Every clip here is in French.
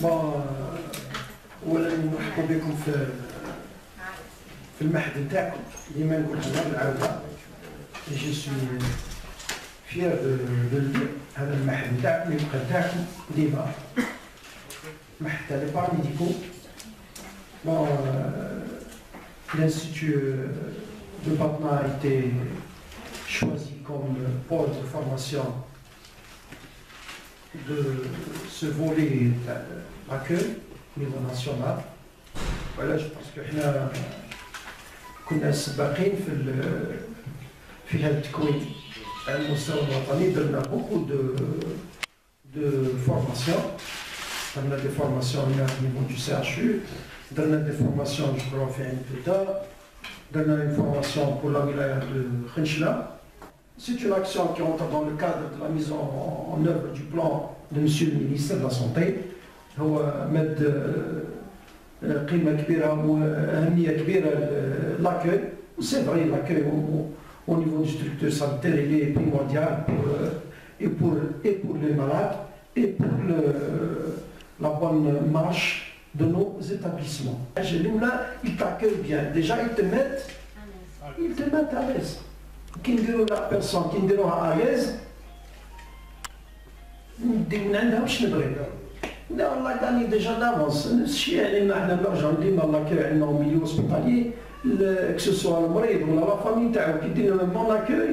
اولا نرحبوا بكم في المعهد نتاعكم. ديما نقول انا بالعوده جو سوي فير دو لو هذا المعهد نتاعكم يبقى نتاعكم ديما معهد تاع لي باراميديكو. L'Institut de Patna a été choisi comme pôle de formation de ce volet d'accueil au niveau national. Voilà, je pense que احنا كنا سباقين في هذا التكوين على المستوى الوطني. درنا beaucoup de formations. درنا des formations au niveau du CHU. درنا des formations je crois في عين بوتا. درنا une formation pour la wilaya de Khenchela. C'est une action qui entre dans le cadre de la mise en œuvre du plan de Monsieur le ministre de la Santé. هو مد قيمة كبيرة وأهمية كبيرة l'accueil. C'est vrai, l'accueil au niveau du structure sanitaire il est primordial pour les malades et pour la bonne marche de nos établissements. Ils t'accueillent bien. Déjà, ils te mettent à l'aise. Qui نديروا la personne qui نديروها à l'aise من عندها واش نبغي. لا والله داني ديجا دافونس نفس الشيء يعني حنا نرجعوا ديما لاكوي عندنا ميليو اوسبيتالي كو سوا المريض ولا لا فامي تاعو كي دير لهم بون لاكوي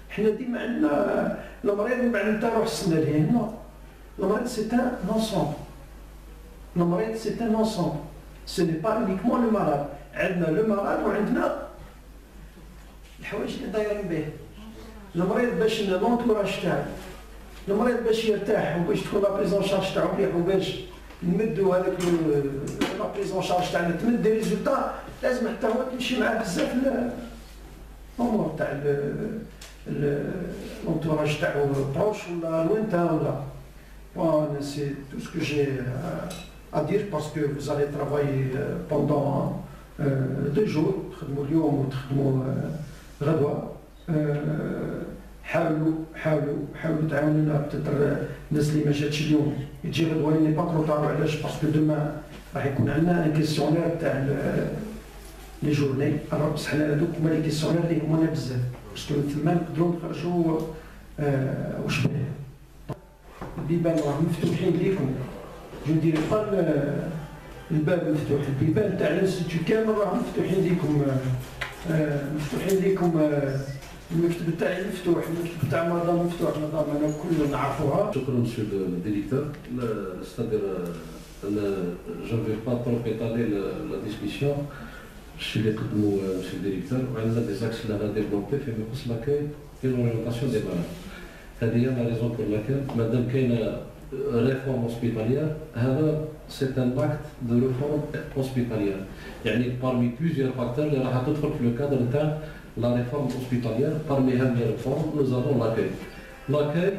حنا ديما عندنا المريض من بعد نتا روح سنة ليه. نو المريض سي ان انسومبل. المريض سي ان انسومبل. سو ني با اونيكمون لو مالاد. عندنا لو مالاد وعندنا الحوايج اللي دايرين به. المريض باش لونتوراج تاعو المريض باش يرتاح وباش تكون لا بريزون شارج تاعو مليح وباش نمدوا هذاك لا بريزون شارج تاعنا تمد دي ريزولتا لازم حتى هو تمشي معاه بزاف الامور تاع لونتوراج تاعو بروش ولا لوينتان ولا. Voilà, c'est tout ce que j'ai à dire parce que vous allez travailler pendant 2 jours. تخدموا اليوم وتخدموا غدوة. حاولوا تعاونونا بتتر الناس اللي ما جاتش اليوم يجي غدوة لي با ترو طارو. علاش؟ باسكو دوما راح يكون عندنا ان كيسيونير تاع لي جورني. الوغ بصح حنا هذوك هما لي كيسيونير اللي هما بزاف باسكو تما نقدروا نخرجوا واش بيه. البيبان راهم مفتوحين ليكم. جو ندير الباب مفتوح. البيبان تاع الانستيتيو كامل راهم مفتوحين ليكم. مفتوحين ليكم. المكتب تاعي مفتوح. المكتب تاع مدام مفتوح. مدام انا كلنا نعرفوها. شكرا مسيو الديريكتور. C'est-à-dire je ne vais pas trop étaler la discussion. Je suis les mots monsieur le directeur. On a des axes là à développer في يخص l'accueil et l'orientation des malades. هذه la raison pour laquelle madame كاينه réforme hospitalière. هذا c'est un acte de réforme hospitalière. يعني parmi plusieurs facteurs اللي راح تدخل في le cadre تاع la réforme hospitalière. Parmi les réformes, nous avons l'accueil. L'accueil,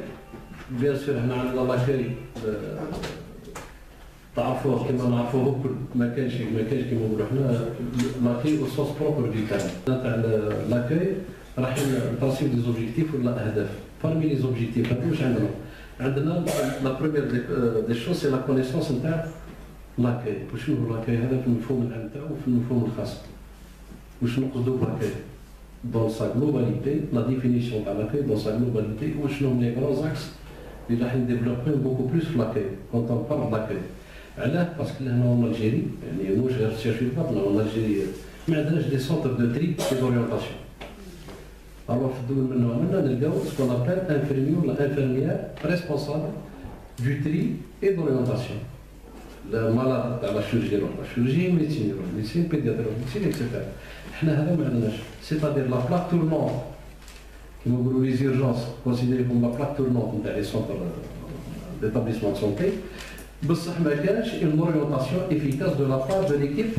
bien sûr, nous avons l'accueil. تعرفوه كما نعرفوه كل ما كانش كما نقولوا حنا l'accueil au sens propre du terme. تاع l'accueil راح نترسيو دي زوبجيكتيف ولا اهداف. Parmi les objectifs هذو واش عندنا la première des choses c'est la connaissance نتاع l'accueil. وشنو هو l'accueil هذا في المفهوم العام تاعو وفي المفهوم الخاص. واش نقصدوا بالaccueil dans sa globalité, la définition de l'accueil dans sa globalité, où je nomme les grands axes, et là on développe beaucoup plus l'accueil, quand on parle d'accueil. Alors, parce que là en Algérie, nous je cherche pas, en Algérie, mais on a des centres de tri et d'orientation. Alors, on a ce qu'on appelle infirmier ou infirmière responsable du tri et d'orientation. Le malade à la chirurgie, médecine, pédiatrie, médecine, etc. C'est-à-dire la plaque tournante, qui nous les urgences considérées comme la plaque tournante dans les centres d'établissement de santé, بصح ما كانش une orientation efficace de la part de l'équipe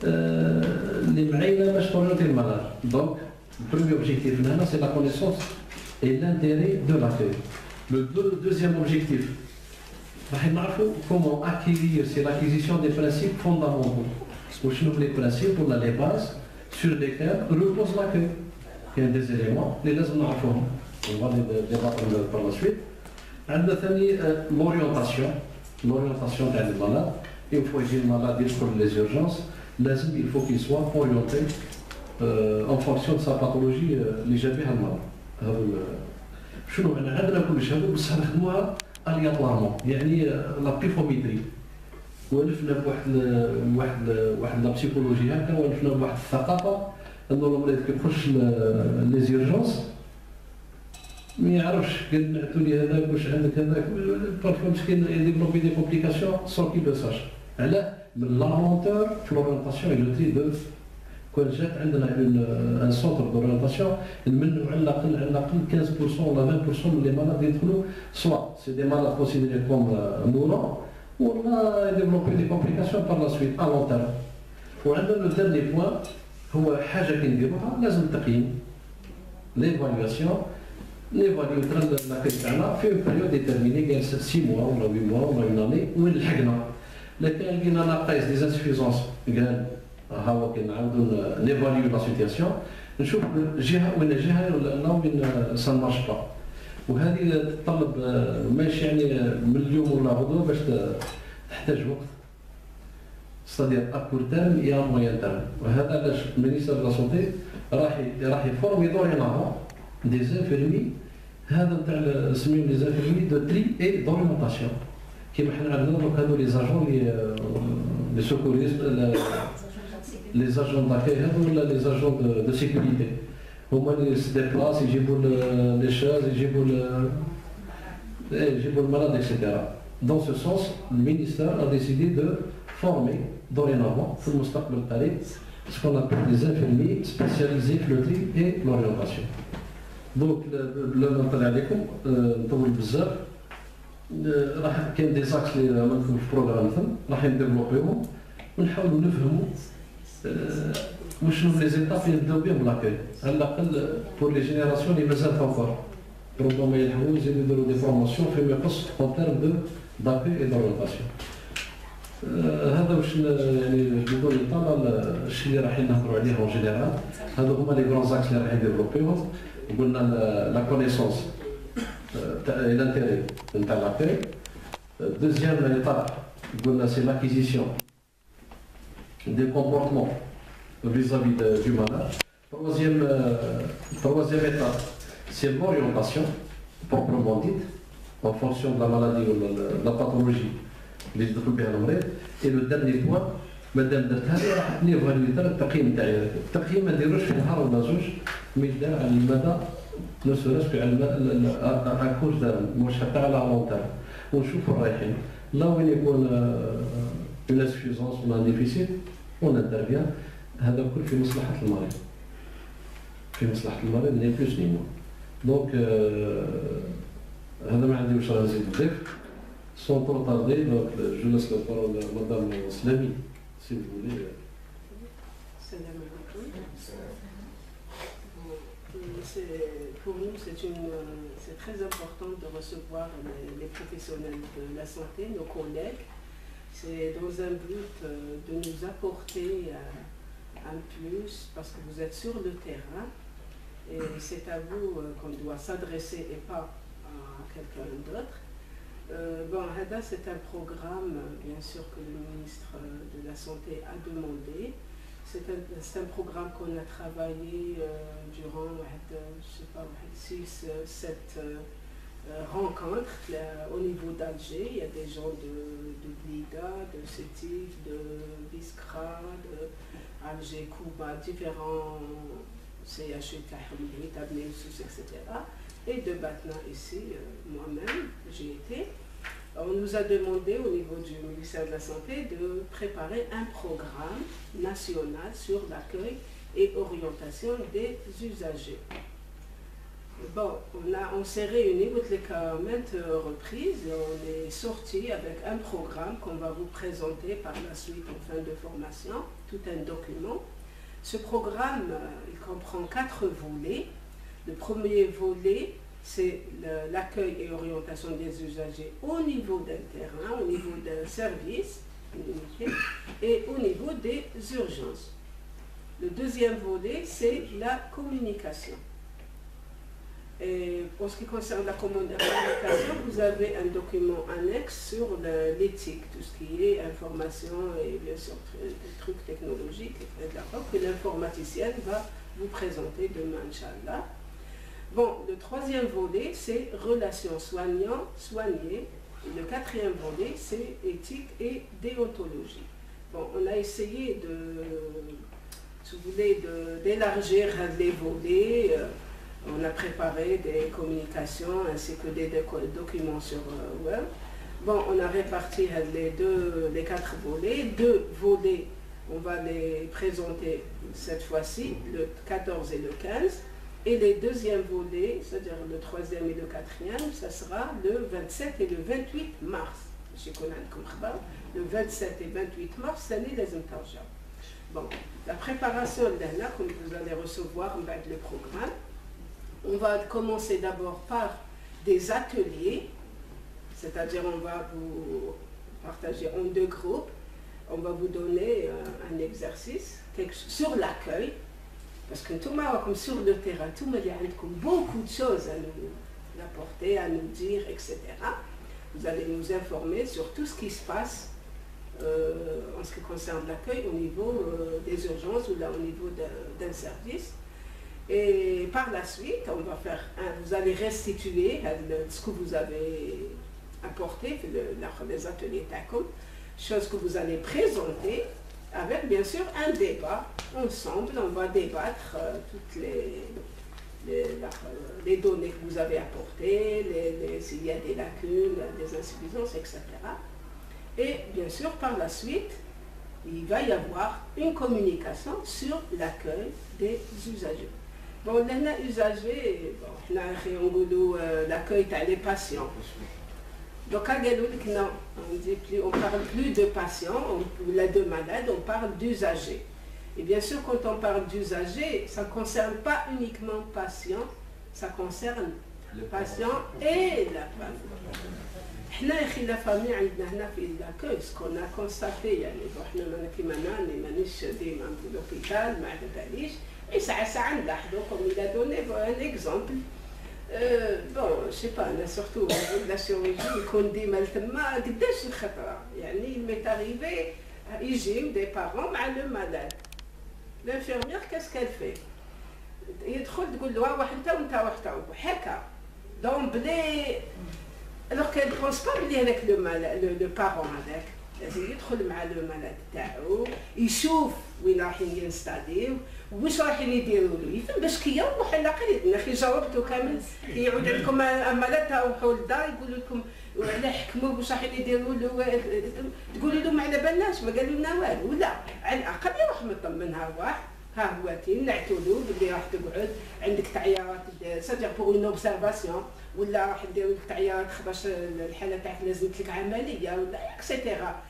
اللي معينه باش تورينتي المرض. Donc le premier objectif c'est la connaissance et l'intérêt de l'accueil. Le deuxième objectif, comment acquérir, c'est l'acquisition des principes fondamentaux. Les principes, on a les bases sur lesquelles repose l'accueil. Il y a des éléments, les laissons on va les débattre par la suite. L'orientation, l'orientation تاع المالاد. Une fois que le malade يدخل les urgences, il faut qu'il soit orienté en fonction de sa pathologie اللي جا بها المرض. شنو عندنا كلش هذا بصح نخدموها الياطوارمون، يعني لا بيفوميتري. ولفنا بواحد لا بسيكولوجي هكا، ولفنا بواحد الثقافه انه المريض كي يخش لي زيرجونس ما يعرفش، قال نعتوا لي هذاك واش عندك هذاك، بارفو مسكين يديفلوبي دي كومبليكاسيون سون كي لو ساش. علاه؟ من لا لونتور في لورينتاسيون اي لو تري دو. كون جات عندنا ان سونتر دورينتاسيون نمنعوا على الاقل 15% ولا 20% من لي مالاد يدخلوا سوا سي دي مالاد كونسيديري كوم مورون ولا يديفلوبي دي كومبليكاسيون بار لا سويت ا لون تيرم. وعندنا لو ديرني بوان هو حاجه كي نديروها لازم التقييم، ليفالياسيون نيفاليو لاكاي تاعنا في بيريود ديتيرميني، قال 6 موا ولا 8 موا ولا اون اني وين لحقنا. لكن لقينا ناقص دي زانسفيزونس، قال ها هو كي نعاودو نيفاليو لا سيتياسيون، نشوف جهه وين جهه ولا وين سان مارش با. وهذه تتطلب ماشي يعني من اليوم ولا غدوه باش تحتاج وقت. c'est-à-dire à court terme et à moyen terme. وهذا علاش المينيستير دو لا سونتي راح يفورمي دورينافون دي زانفيرمي، هذا نتاع سميهم لي زانفيرمي دو تري اي دوريمونطاسيون، كيما حنا عندنا دروك هذو لي زاجون لي سوكوريست، لي زاجون داكاي هذو ولا لي زاجون دو سيكوريتي، هما اللي سي ديبلاس يجيبوا لي شاز يجيبوا المالاد اكسيتيرا. Dans ce sens, le ministère a décidé de former dorénavant, pour le mustaqbal qarib, ce qu'on appelle des infirmiers spécialisés في le tri et l'orientation. Donc, le نطلع عليكم نطول بزاف، راح كاين دي زاكس اللي عملتهم في البروغرام ثم راح نديفلوبيهم ونحاولوا نفهموا وشنو لي زيتاب اللي نبداو بهم لاكاي، على الاقل بور لي جينيراسيون اللي مازال فوقر ربما يلحقوا يزيدوا يديروا دي فورماسيون فيما يخص اون تيرم دو داكاي اي دورينتاسيون. هذا واش يعني بدون الاطاله الشيء اللي رايحين نهضروا عليه اون جينيرال. هذو هما لي غران زاكس اللي رايحين نديفلوبيهم. قلنا لا كونيسونس اي لانتيري نتاع لاكاي. دوزيام ايطاب قلنا سي لاكيزيسيون دي كومبورتمون vis-à-vis du malade. Troisième étape, c'est l'orientation proprement dite, en fonction de la maladie ou de la pathologie اللي يدخل بها المريض. Et le dernier point, مادام درت هذه راح نيفاليو التقييم تاعي. التقييم ما نديروش في نهار ولا زوج، مي يدار على المدى نو سوريس على الكوش دار مش حتى على لون تيرم، ونشوفوا رايحين. لا وين يكون اون انسفيزونس ولا ان ديفيسيت اون انترفيان، هذا الكل في مصلحة المريض. في مصلحة المريض ني بلوس ني موان. دونك هذا ما عندي واش راه نزيد نضيف. Sans trop tarder, donc je laisse la parole à Madame Slami, si vous voulez. Salam alaikum. Pour nous, c'est très important de recevoir les professionnels de la santé, nos collègues. C'est dans un but de nous apporter un plus, parce que vous êtes sur le terrain, et c'est à vous qu'on doit s'adresser et pas à quelqu'un d'autre. Bon, HADA, c'est un programme, bien sûr, que le ministre de la Santé a demandé. C'est un programme qu'on a travaillé durant, je sais pas, 6-7 rencontres au niveau d'Alger. Il y a des gens de Blida, de Sétif, de Biskra, d'Alger, Kouba, différents CHU, etc. Et de Batna ici, moi-même, j'y étais. On nous a demandé au niveau du ministère de la Santé de préparer un programme national sur l'accueil et orientation des usagers. Bon, on s'est réunis à maintes reprises et on est sorti avec un programme qu'on va vous présenter par la suite en fin de formation, tout un document. Ce programme, il comprend 4 volets. Le premier volet, c'est l'accueil et orientation des usagers au niveau d'un terrain, au niveau d'un service, et au niveau des urgences. Le deuxième volet, c'est la communication. Et en ce qui concerne la communication, vous avez un document annexe sur l'éthique, tout ce qui est information et bien sûr des trucs technologiques, etc., que l'informaticienne va vous présenter demain, Inch'Allah. Bon, le troisième volet, c'est relations soignant-soigné. Le quatrième volet, c'est éthique et déontologie. Bon, on a essayé si vous voulez, d'élargir les volets. On a préparé des communications ainsi que des documents sur web. Bon, on a réparti les 4 volets. 2 volets, on va les présenter cette fois-ci, le 14 et le 15. Et les deuxièmes volets, c'est-à-dire le 3e et le 4e, ça sera le 27 et le 28 mars. Le 27 et 28 mars, c'est les interjets. Bon, la préparation de là, comme vous allez recevoir avec le programme, on va commencer d'abord par des ateliers, c'est-à-dire on va vous partager en 2 groupes, on va vous donner un exercice sur l'accueil, parce que tout le monde, comme sur le terrain, tout le monde a beaucoup de choses à nous apporter, à nous dire, etc. Vous allez nous informer sur tout ce qui se passe en ce qui concerne l'accueil au niveau des urgences ou là au niveau d'un service. Et par la suite, on va faire vous allez restituer ce que vous avez apporté, les ateliers TACOM, chose que vous allez présenter avec bien sûr un débat ensemble. On va débattre toutes les données que vous avez apportées, s'il y a des lacunes, des insuffisances, etc. Et bien sûr, par la suite, il va y avoir une communication sur l'accueil des usagers. Bon, les usagers, l'accueil des patients. Donc, non, on ne parle plus de patients ou de malades, on parle d'usagers. Et bien sûr, quand on parle d'usagers, ça ne concerne pas uniquement le patient, ça concerne le patient et la famille. La famille, ce qu'on a constaté, l'hôpital, et ça comme il a donné un exemple. Bon, je ne sais pas, surtout au niveau de la chirurgie, il m'est arrivé, il des parents avec le malade. L'infirmière, qu'est-ce qu'elle fait? Alors qu'elle ne pense pas avec le parent avec. لازم يدخل مع الملاد تاعو يشوف وين رايحين ينستاديو واش رايحين يديروا له يفهم باش كي يروح على الاقل اخي جاوبته كامل يعود عندكم الملاد تروحوا للدار يقولوا لكم على حكموا واش رايحين يديروا له تقولوا له ما على بالناش ما قالوا لنا والو ولا على الاقل يروح مطمن ها هو نعتوا له باللي راح تقعد عندك تعيارات سادير بور اون اوبسيرفاسيون ولا راح نديروا لك تعيارات خاطرش الحاله تاعك لازمت لك عمليه ولا اكسيتيرا.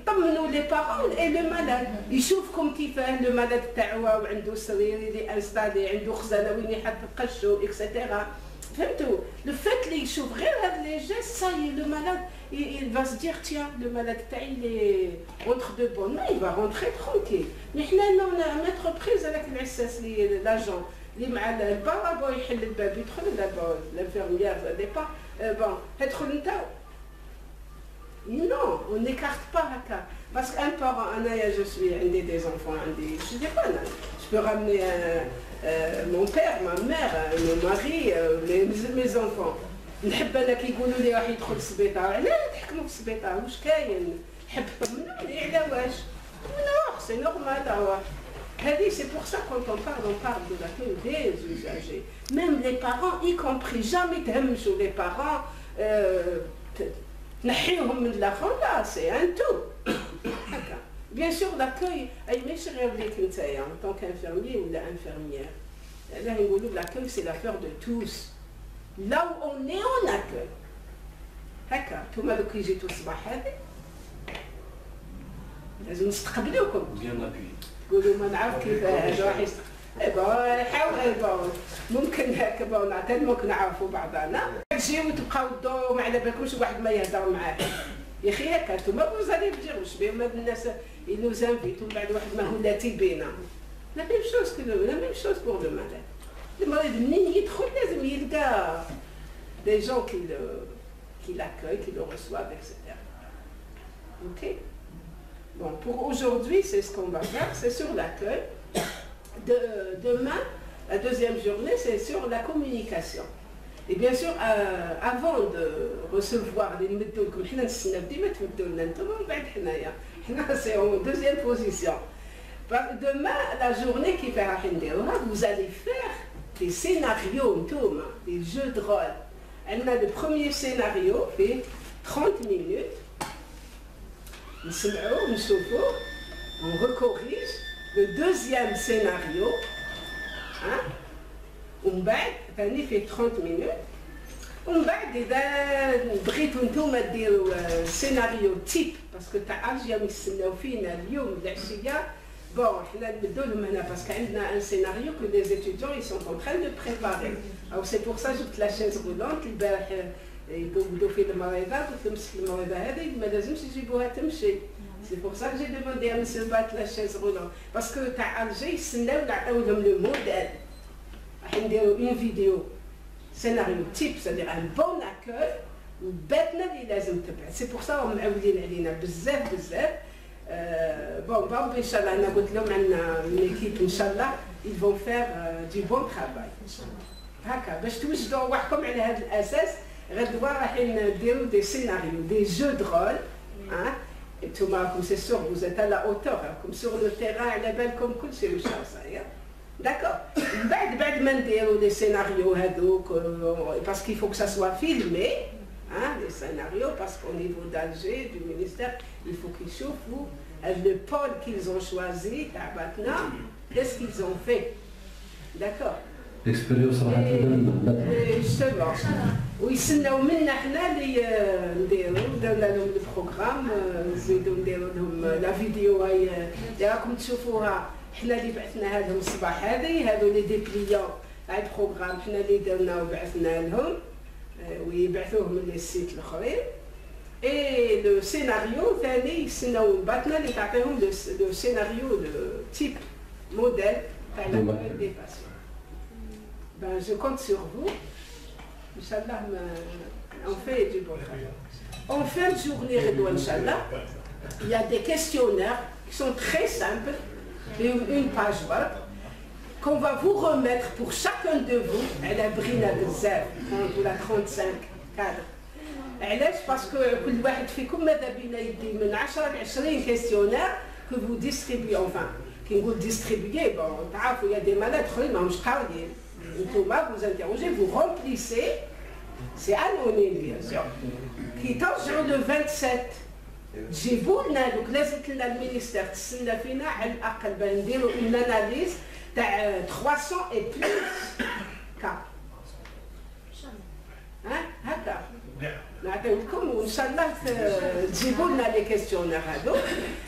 طمنوا لي بارون اي لو مالاد يشوفكم كيفاه لو مالاد تاعو وعنده سرير اللي انستالي عنده خزانه وين يحط قشو اكسيتيرا. فهمتوا لو فات اللي يشوف غير هاد لي جيست ساي لو مالاد il va se dire tiens le malade تاعي اللي rentre de bonne main il va rentrer tranquille. نحنا نتر بريز هذاك العساس اللي لاجون اللي مع الباب بغا يحل الباب يدخل لانفيرميير دي با بون ادخل انت. Non, on n'écarte pas haka. Parce qu'un parent, je suis عندي des enfants, je sais pas, je peux ramener mon père, ma mère, mon mari, mes enfants. نحب انا كيقولوا لي راح يدخل السبيطار، علاش تحكموا في السبيطار؟ واش كاين؟ نحب طمنوني على واش؟ نروح سي نورمال راه. هذه سي بور سا كونت اون بارل دو لاكوي دي usagers. ميم لي بارون اي كومبري جامي تهمشوا لي بارون نحيهم من الاخر لا سي ان تو هكا. بيان سور لاكوي اي ماشي غير ليك نتايا ان طونك انفيرميي ولا انفيرميير. علاه نقولوا لاكوي سي لافير دو توس. Là où on est en accueil. هكا نتوما دوك يجيتو الصباح هذا لازم نستقبلوكم. بيان لابوي. تقولوا ما نعرف كيف هذا راح يستقبل. حاول ممكن هكا نعطي ممكن نعرفوا بعضنا. تجيو وتبقاو تدوروا ما على بالكمش واحد ما يهضر معاك. يا اخي هكا نتوما بوزالي تجيوش بهم هاد الناس ينوز انفيتو بعد واحد ما هو لاتي بينا. لا ميم شوز بور لو مالاد. المريض منين يدخل لازم يلقى des gens qui l'accueillent, qui le reçoivent, etc. Ok. Bon, pour aujourd'hui, c'est ce qu'on va faire, c'est sur l'accueil. Demain, la deuxième journée, c'est sur la communication. Et bien sûr, avant de recevoir les c'est en deuxième position. Demain, la journée qui va vous allez faire des scénarios, des jeux de rôle. On a le premier scénario, fait 30 minutes. On recorrige. Le deuxième scénario, hein, on fait 30 minutes. On va scénario type, parce que tu as bon, parce qu'on a un scénario que les étudiants ils sont en train de préparer. Alors c'est pour ça que j'ai la chaise roulante. C'est pour ça que j'ai demandé à M. Bat la chaise roulante. Parce que tu as Alger, le modèle. Une vidéo, scénario type, c'est-à-dire un bon accueil. C'est pour ça qu'on a dit bon, Inch'Allah, une équipe, Inch'Allah, ils vont faire du bon travail. باش توجدوا روحكم على هذا الاساس غدوه راح نديروا des scénarios, des jeux de rôle. انتم c'est sûr vous êtes à la hauteur, comme sur le terrain على بالكم كل شيء واش صاير. D'accord. بعد ما نديروا les scénarios هذوك parce qu'il faut que ça soit filmé. Les scénarios, parce qu'au niveau d'Alger, du ministère, il faut qu'ils chauffent le pôle qu'ils ont choisi, qu'est-ce qu'ils ont fait. D'accord. L'expérience justement. Oui, c'est nous, le programme, la vidéo, comme tu vois, احنا اللي بعثنا لهم الصباح هذو لي ديبليون تاع البروغرام حنا اللي درنا وبعثنا لهم ويبعثوهم للسيت الاخرين. اي لو سيناريو ثاني يستناو باتنا اللي تعطيهم لو سيناريو لو تيب موديل تاع لا دي باسيون. Ben, je compte sur vous. Inch'Allah, on fait du bon travail. En fin de journée, Inch'Allah, il y a des questionnaires qui sont très simples, une page web, qu'on va vous remettre pour chacun de vous. Elle a brillé de zèbre, pour la 35 cadres. Parce que كل واحد فيكم ماذا بينا يدي من 10 ل 20 questionnaires que vous distribuez. Enfin, qui vous distribuez, bon, تعرفوا il y a des malades اخرين ما همش قاعدين. Thomas, vous interrogez, vous remplissez, c'est anonyme bien sûr, qui ترجعوا le 27. جيبوا لنا دوك لازم لنا المينيستير تسنى فينا على الاقل باه نديروا اون اناليز تاع 300 اي بلوس كا. هكا نعطيو لكم وان شاء الله تجيبوا لنا لي كيستيونير هذو.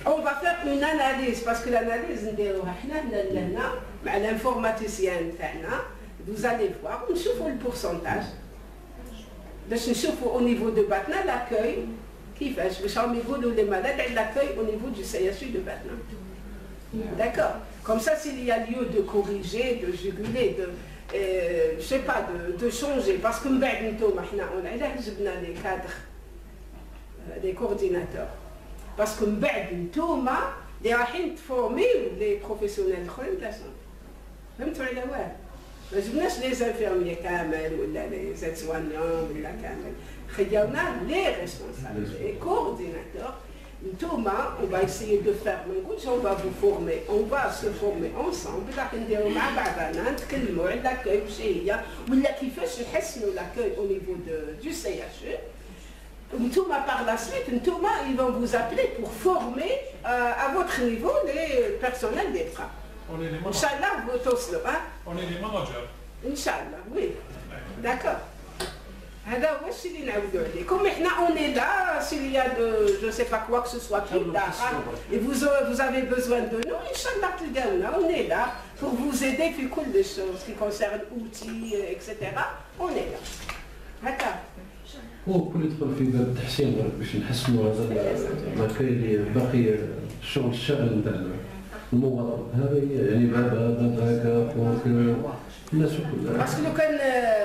اون با فير اون اناليز باسكو الاناليز نديروها حنا لهنا مع الانفورماتيسيان تاعنا. Vous allez voir, on chauffe le pourcentage. Je chauffe au niveau de Batna l'accueil. Qui fait? Je vais au niveau de les malades et l'accueil au niveau du CSU de Batna. D'accord. Comme ça, s'il y a lieu de corriger, de juguler, de, je sais pas, de changer, parce que on a les cadres, les coordinateurs. Parce que les رايحين former les professionnels de la santé. Même toi, il y a ما جبناش لي زانفيرميي كامل ولا لي زيت سوانيون ولا كامل، خيرنا لي ريسبونسابل لي كورديناتور. نتوما on va essayer de faire ما نقولش on va vous former, on va se former ensemble راح نديرو مع بعضنا نتكلموا على لاكوي واش هي ولا كيفاش نحسنوا لاكوي au niveau du CHU. نتوما par la suite نتوما ils vont vous appeler pour former à votre niveau les personnels des FRA. Inch'Allah, vous tous là, hein? On est les managers. Inch'Allah, oui. D'accord. Comme maintenant on est là, s'il y a de, je ne sais pas quoi que ce soit plus tard, et vous avez besoin de nous, Inch'Allah, on est là pour vous aider sur toutes les choses qui concernent outils, etc. On est là. D'accord. وكل يدخل في باب التحسين باش نحسنوا هذا المكان اللي باقي الشغل الشاغل نتاعنا. المواطن هذا يعني باب هكا فوق الناس كلها. باسكو لو كان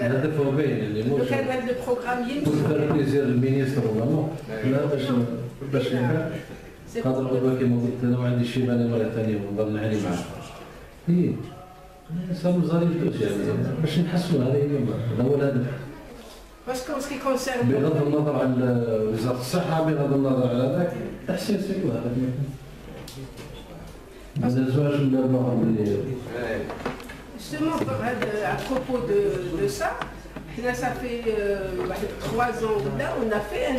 الهدف هو باين اللي لو كان هذا البروغرام يمشي وتفكر بليزير المينيستر ولا لا باش ينفع خاطر غير كيما قلت انا وعندي الشيباني مره ثانيه ونضل نعاني معاه. اي صار زاريف يعني باش نحسنوا هذا هو الهدف. باسكو سكي كونسيرن بغض النظر عن وزاره الصحه بغض النظر على ذاك تحسين سيكون هذا الزواج اللي Justement, à propos de ça, là, ça fait 3 ans là, on a fait un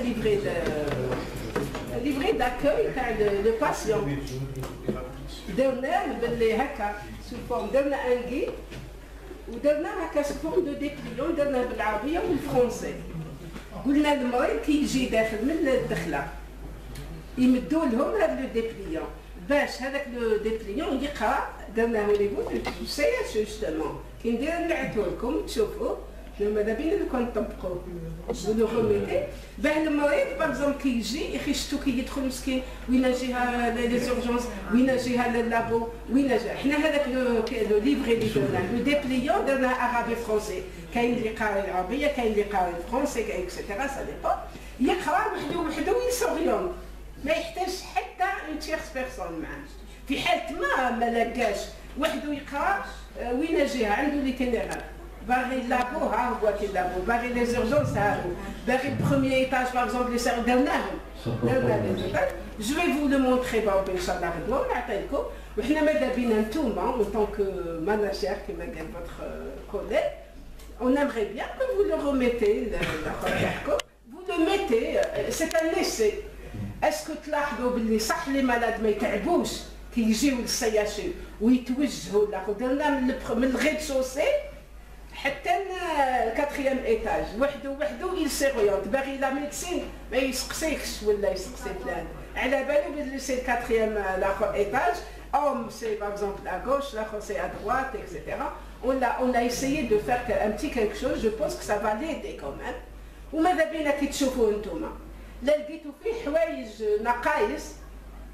livret d'accueil de patients. Sous forme d'un guide ou sous forme de dépliant, d'un بالعربية والفرنسي. قلنا المريض كي يجي داخل من الدخلة يمدوا لهم هذا لو ديبليون باش هذاك لو ديبليون يقرا درناه ليكم سي اس جوستومون كي ندير نبعثو لكم تشوفوا ماذا بينا لو كان نطبقوه ولو روميتي باه المريض باغ كي يجي يخشتو كي يدخل مسكين وين جهه لي زورجونس وين جهه للابو وين جهه حنا هذاك لو ليفري اللي درناه لو ديبليون درناه عربي فرونسي كاين اللي قاري العربيه كاين اللي قاري الفرونسي كاين اكسيتيرا سا ديبون يقرا وحده ويسوريون ما يحتاجش حتى اون تيرس بيرسون معاه في حاله ما لقاش وحده يقرا وين جهه عنده ليتينيرال باغي لابو ها هو كي لابو باغي لي زورجونس ها هو باغي البروميير ايتاج باغ اكزومبل لي سير درناهم جو في فو لو مونطري ان شاء الله غدوه نعطيكم وحنا ماذا بينا نتوما اون طونك ماناجير كيما قال فوتر كوليغ on aimerait bien que vous le remettez vous le mettez c'est un essai. Est-ce que تلاحظوا باللي صح لي مالاد ما يتعبوش كي يجيو للسياشي ويتوجهوا درنا من الغيد شوسي حتى الكاتريام ايتاج وحده يسيريونت باغي لا ميديسين ما يسقسيكش ولا يسقسي فلان على بالو باللي سي الكاتريام لاخر ايتاج او سي باغ اكزومبل ا غوش لاخر سي ا droite اكسيتيرا on a essayé de faire un petit quelque chose je pense que ça va l'aider quand même وماذا بينا كي تشوفوا نتوما لا لقيتوا فيه حوايج نقايص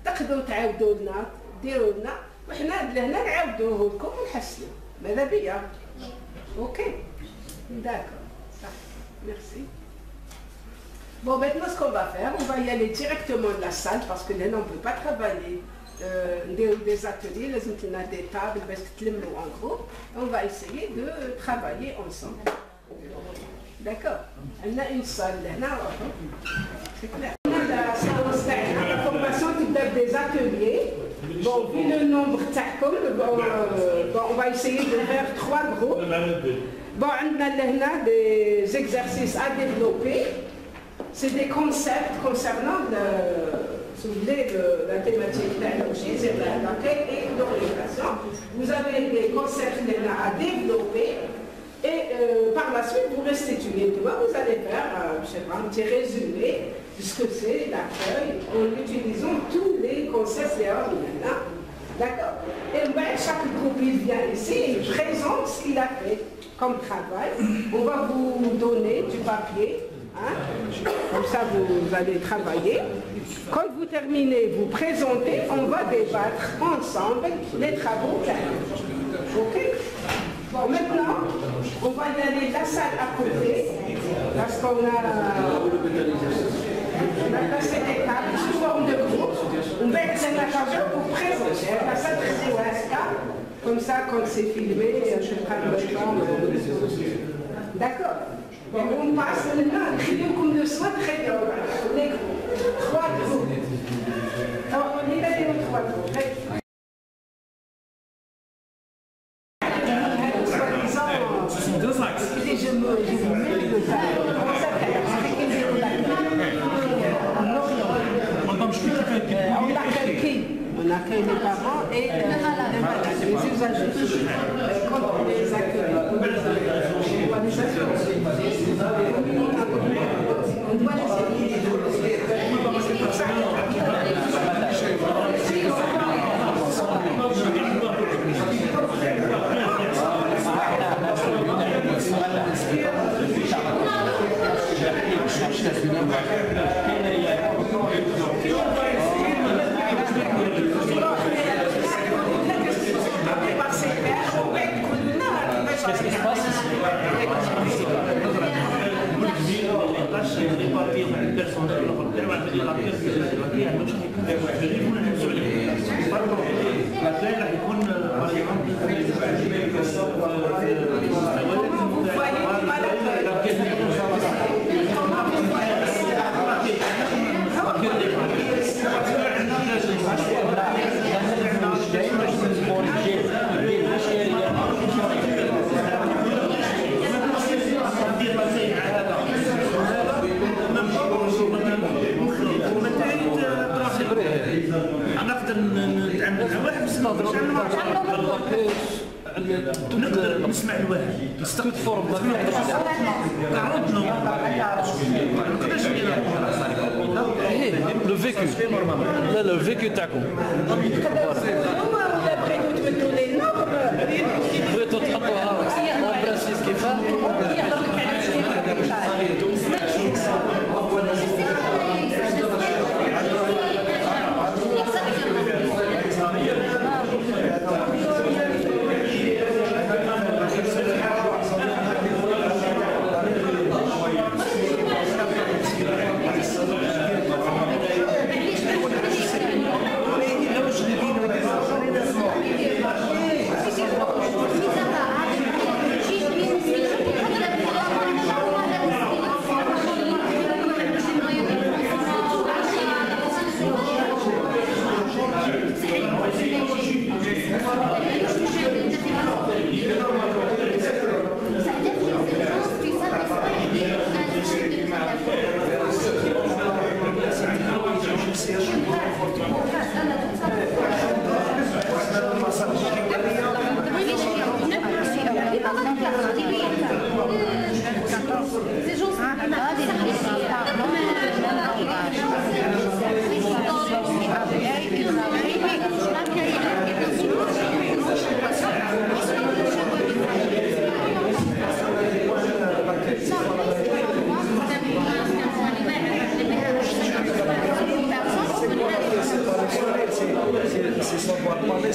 تقدروا تعاودوا لنا ديروا لنا وحنا لهنا نعاودوه لكم ونحسنوا ماذا بيا اوكي d'accord ça merci bon maintenant ce qu'on va faire on va y aller directement de la salle parce que là on ne peut pas travailler des ateliers لازم لنا des tables باش تلموا en groupe on va essayer de travailler ensemble d'accord on a une salle là c'est clair la formation qui donne des ateliers bon vu le nombre تاعكم bon on va essayer de faire 3 groupes bon on a là des exercices à développer c'est des concepts concernant si vous voulez, la thématique de l'analogie, c'est l'accueil et l'orientation. Vous avez des concepts à développer et par la suite, vous restituez. Vous allez faire je sais pas, un petit résumé de ce que c'est l'accueil en utilisant tous les concepts là. D'accord. Et ben, chaque groupe il vient ici et il présente ce qu'il a fait comme travail. On va vous donner du papier. Hein? Comme ça, vous allez travailler. Quand vous terminez, vous présentez, on va débattre ensemble les travaux clairs. Ok? Bon, maintenant, on va y aller la salle à côté, parce qu'on a placé des tables sous forme de groupe. On va être la chargeur pour présenter. La salle de comme ça, quand c'est filmé, je prends le temps. D'accord? On passe maintenant, comme le soin très bien. Les groupes. 3 groupes. Alors, on est allé aux 3 groupes. Ce sont 2 axes. Je vous mets le tas. Comment ça fait? On accueille qui? On accueille les parents et les malades, les usagers. Quand on les accueille, on doit les accueillir. On doit les accueillir. C'est pour ça راح يكون نقدر نسمع الواحد نستقد فورم لو فيكو لا لو فيكو تاعكم بغيتو تحطوها اون برانسيس كيفاه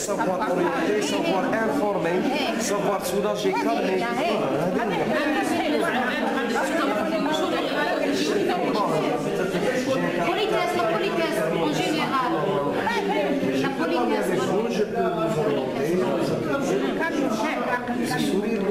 savoir orienter, savoir informer, savoir soulager, calmer. Politesse en général. La politesse. Je peux vous orienter. Sourire,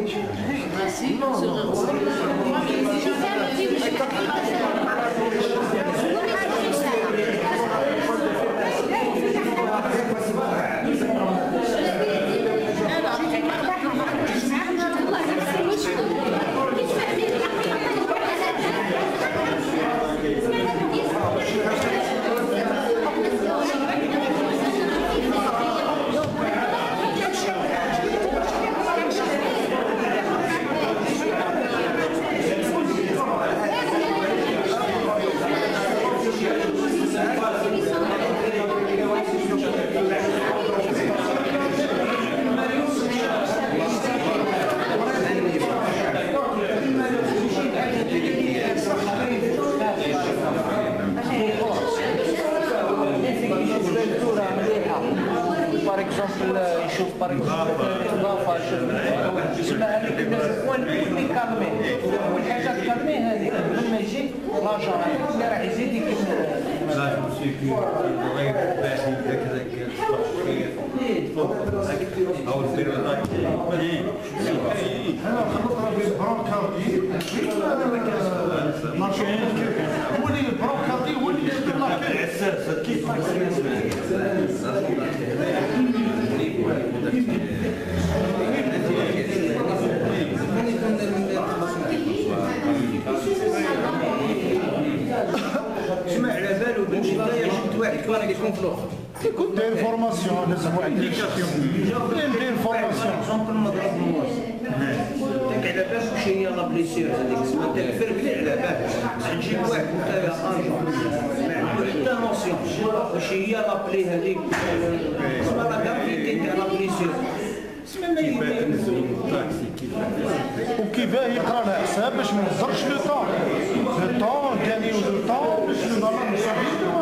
par exemple يشوف par exemple الإضافة يسمى هذيك البوان اللي كالمي والحاجة كالمي هذيك لما يجي لاجون اللي راح يزيد يكمل هو اللي البروكاردي هو اللي يدير لاكي كيف سمع على بالو بنمشي لا يشد واحد كان يكون في الاخر يكون داير فورماسيون لازم واحد داير فورماسيون كل ما ضرب الناس تاك على بالك واش هي لا بليسير هذيك تسمى تاك فرق لي على بالك نجيب واحد نتايا انجون ما عنده حتى نوسيون واش هي لا بلي هذيك تسمى لا كابيتي تاع لا بليسير وكيفاه يقرا لها حساب باش ما يهزرش لو طون كانيو لو طون باش المرة مصابين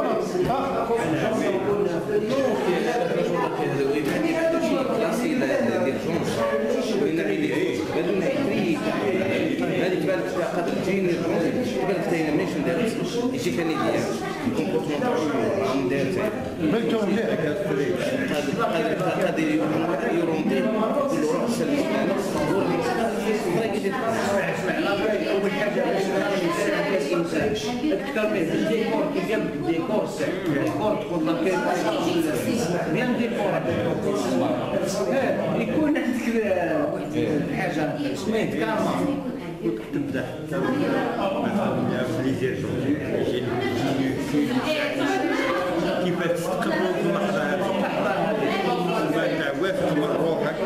هذيك بالك قادر تجيني بالك تاينا ماشي ندير يجي كان يدير الكومبورتمون ملكهم ليه؟ هذا يروندي يقولوا روح سلم اول حاجه الانسان اكثر من الديكور كيف يبدا الديكور الديكور تكون بيان ديكور يكون عندك واحد الحاجه سميت كارما تبدا كيفاش تقبلوا في اللحظه هذه تاع واقف مع روحك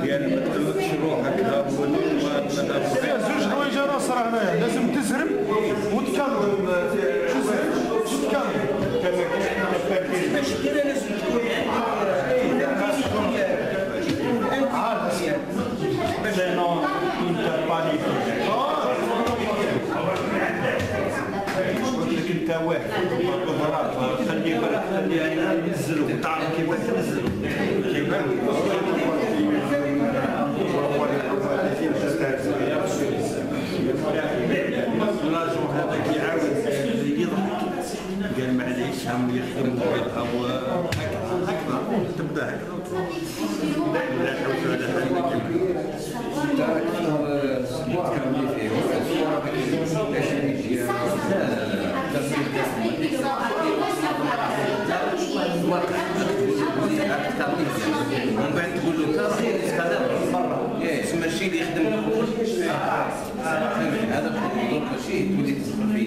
يعني ما تغلطش روحك فيها زوج حوايج ناصر هنايا لازم تزرب وتكمل ماشي كذا لازم تكون انت واقف بالظهرات خلي بالك خلي ينزلوا تعرف كيف تنزلوا كيف الراجل هذاك يعاود يضحك قال معليش هم يخدموا هكذا تبدا هكذا لا تحوس على ومن بعد تقول له هذا برا تسمى الشيء اللي يخدم الخروج هذا ماشي تولي تدخل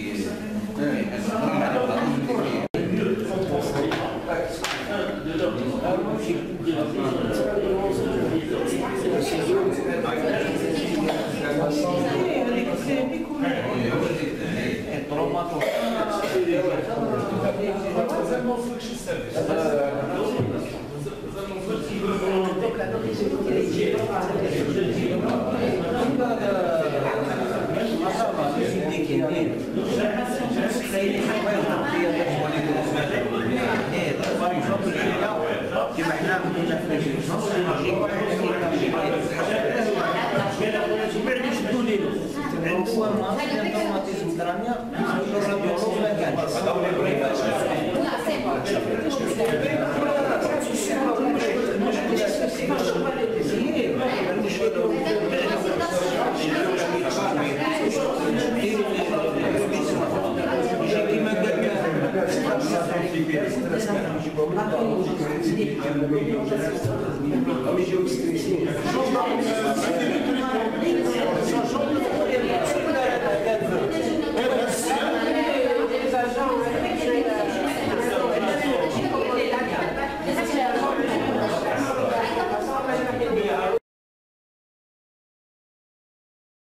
في كما احنا كنا في عنده ماتيزم دراميا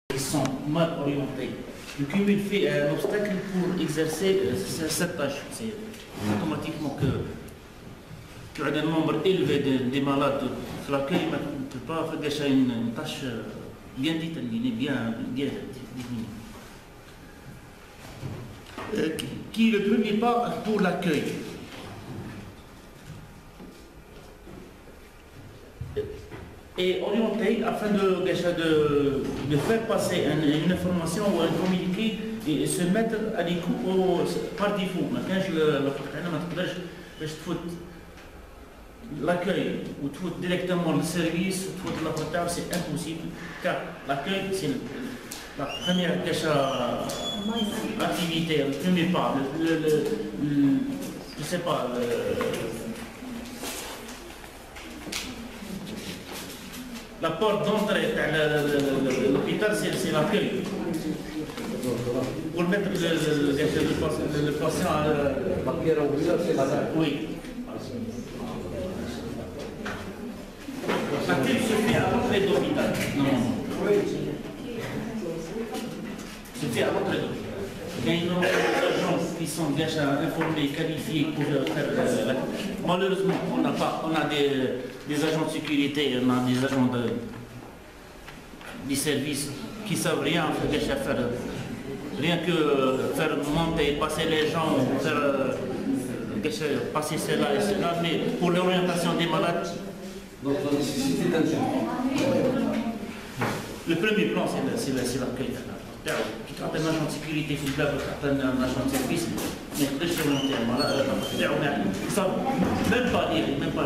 Ils sont mal orientés. Le cumul fait un obstacle pour exercer cette tâche. C'est automatiquement que tu as un nombre élevé de malades sur l'accueil, mais tu ne peux pas faire déjà une tâche bien déterminée, bien définie. Qui est le premier pas pour l'accueil? Et orienté afin de faire passer une information ou un communiqué et se mettre à l'écoute par défaut. ما كانش انا ما تقدرش باش تفوت l'accueil ou تفوت directement le service تفوت la portable, c'est impossible car l'accueil c'est la première activité, le premier pas, je sais pas. La porte d'entrée à l'hôpital, c'est l'accueil. Pour mettre le patient à la pierre au hôpital, c'est l'accueil. Oui. L'accueil se fait à l'entrée de l'hôpital. Non. Se fait à l'entrée de l'hôpital. Il y a énormément d'agents qui sont déjà informés, qualifiés pour faire malheureusement, on a des agents de sécurité, on a des agents des services qui ne savent rien déjà faire, rien que faire monter, passer les gens, faire passer cela et cela, mais pour l'orientation des malades. Donc la nécessité d'un Le premier plan, c'est l'accueil. تعطي ناجون سيكوريتي في الباب وتعطي ناجون سيرفيس ما يقدرش يرونتي تاعو même pas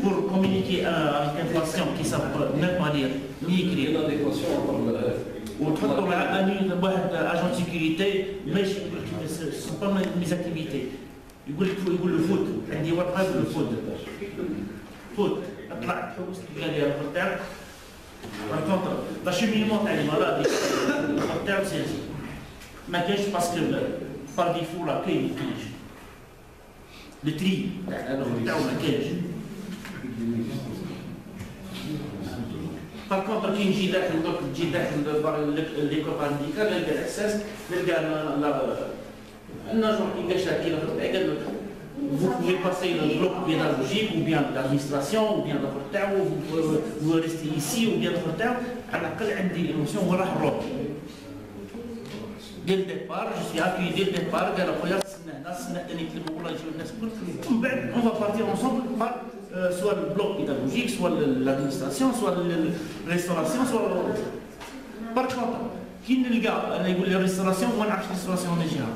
pour communiquer avec un patient qui ne savent même pas lire ni écrire. وتحطوا مع واحد اجون سيكوريتي ماشي سو با ميز اكتيفيتي يقول له فوت عندي ورقه يقول له فوت اطلع تحوس تلقى لي الخط تاعك كونتر لاشيمينمون تاع المرض الخط تاعو سياسي ما كاينش باسكو بار ديفو راه كاين ما كاينش لو تري تاع الخط تاعو ما كاينش. Par contre, كي نجي داخل دوك تجي داخل لي كوبان ميديكال نلقى الاحساس نلقى الناجور كي كاش كي قال له vous pouvez passer le bloc pédagogique ou bien l'administration ou bien l'autre تاعو vous restez ici ou bien l'autre تاعو على الاقل عندي ايموسيون وين راح نروح. ديال الديبار جو سي اكيي ديال الديبار قال اخويا تسنى هنا تسنى ثاني يكلموا والله يجيو الناس الكل ومن بعد اون فا بارتير اونسومبل soit le bloc pédagogique, soit l'administration, soit la restauration, soit... Par contre, qui ne le gars, il y a la restauration, moi je la restauration déjà.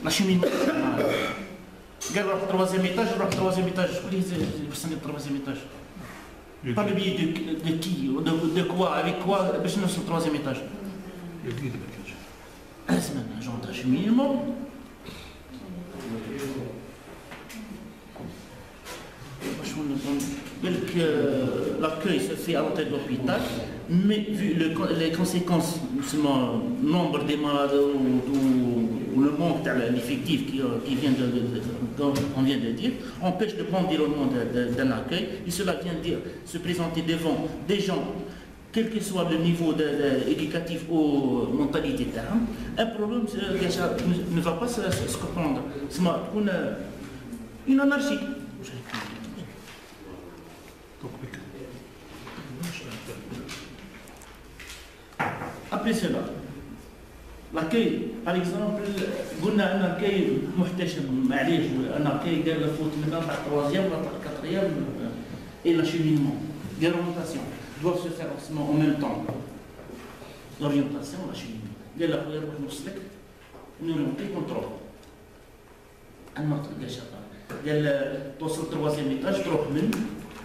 La cheminée. Regarde le troisième étage, le troisième étage. Je connais les personnes du troisième étage. Par le biais de qui, de quoi, avec quoi, je ne suis au troisième étage. Le guide de bagage. C'est un agent d'acheminement. L'accueil se fait à l'hôtel de l'hôpital, mais vu les conséquences, le nombre des malades ou le manque de l'effectif qu'on vient de dire, empêche le bon déroulement d'un accueil, et cela vient dire se présenter devant des gens, quel que soit le niveau éducatif ou mentalité terme, un problème ne va pas se comprendre. C'est une anarchie. Après cela, l'accueil, par exemple, قلنا ان l'accueil محتشم معليش ان l'accueil قال فوت من تاع التروازيام ولا تاع الكاتريام et l'acheminement, l'orientation doivent se faire en même temps. L'orientation, l'acheminement. قال اخويا روح نوصلك ونورينتي كونترول. انا ما تلقاش قال توصل التروازيام ايطاج تروح من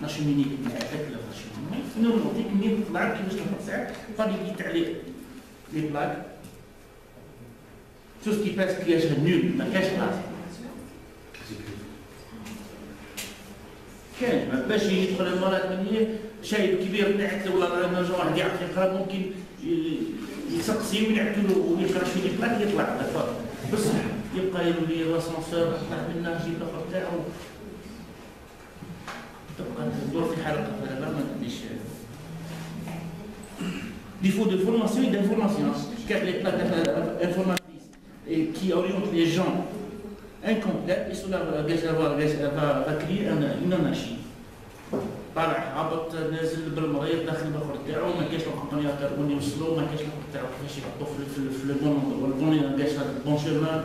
l'acheminement معاك l'acheminement نورينتيك منين تطلع كيفاش تحط ساعه فاليدي تاع les blagues, tout ce qui pèse piège nul, ما كاش بلاصه. كاين ما باش يدخل المرض من شايب كبير تحت ولا نجم واحد يعرف يقرا ممكن يسقسي ويعطي له ويقرا في البلاك يطلع دابا بصح يبقى يولي لاسانسور طلع منه يجيب الاخر تاعو تبقى تدور في حلقه دابا ما تديش. Défaut de formation et d'information, car les plaques informatrices qui orientent les gens incomplètes, et cela va créer une anarchie. طالع هابط نازل بالمريض داخل الاخر تاعو ما كاينش الكومبانياتور وين يوصلوا ما كاينش الاخر تاعو كيفاش يحطوا في البون كاينش البون شيرمان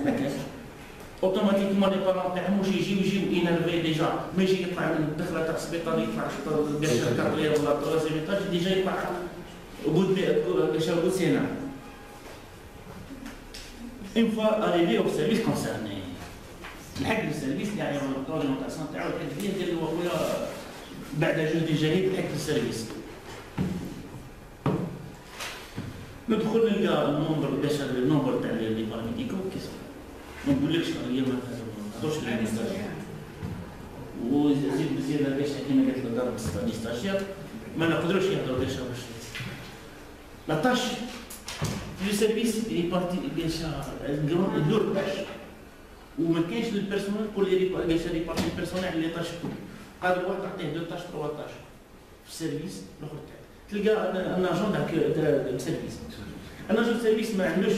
ما كاينش. اوتوماتيكمون لي بارون تاعهم واش يجيو انرفي ديجا ما يجي يطلع من الدخله تاع السبيطار يطلع باش الكارطير ولا التروازيام ايطاج ديجا يطلع باش يقول سينا. اون فوا اريفي او سيرفيس كونسيرني الحق للسيرفيس اللي يعرف الاورينتاسيون تاعو الحق فيه ديال له اخويا بعد جوج ديجا هي الحق للسيرفيس. ندخل نلقى النومبر باش النومبر تاع لي باراميديكو كيسمى ما نقولكش هي ما تهضرش للمستشفى وزيد بزياده باش كيما قالت الدار ستاجير ما نقدروش يهضروا باش لا طاش لو سيرفيس اي بارتي باش الدور باش وما كاينش البيرسونيل بور لي باش لي بارتي بيرسونيل لي طاش قادر واحد تعطيه دو طاش تروا طاش في السيرفيس الاخر تاعك تلقى ان اجون داك السيرفيس ان اجون سيرفيس ما عندوش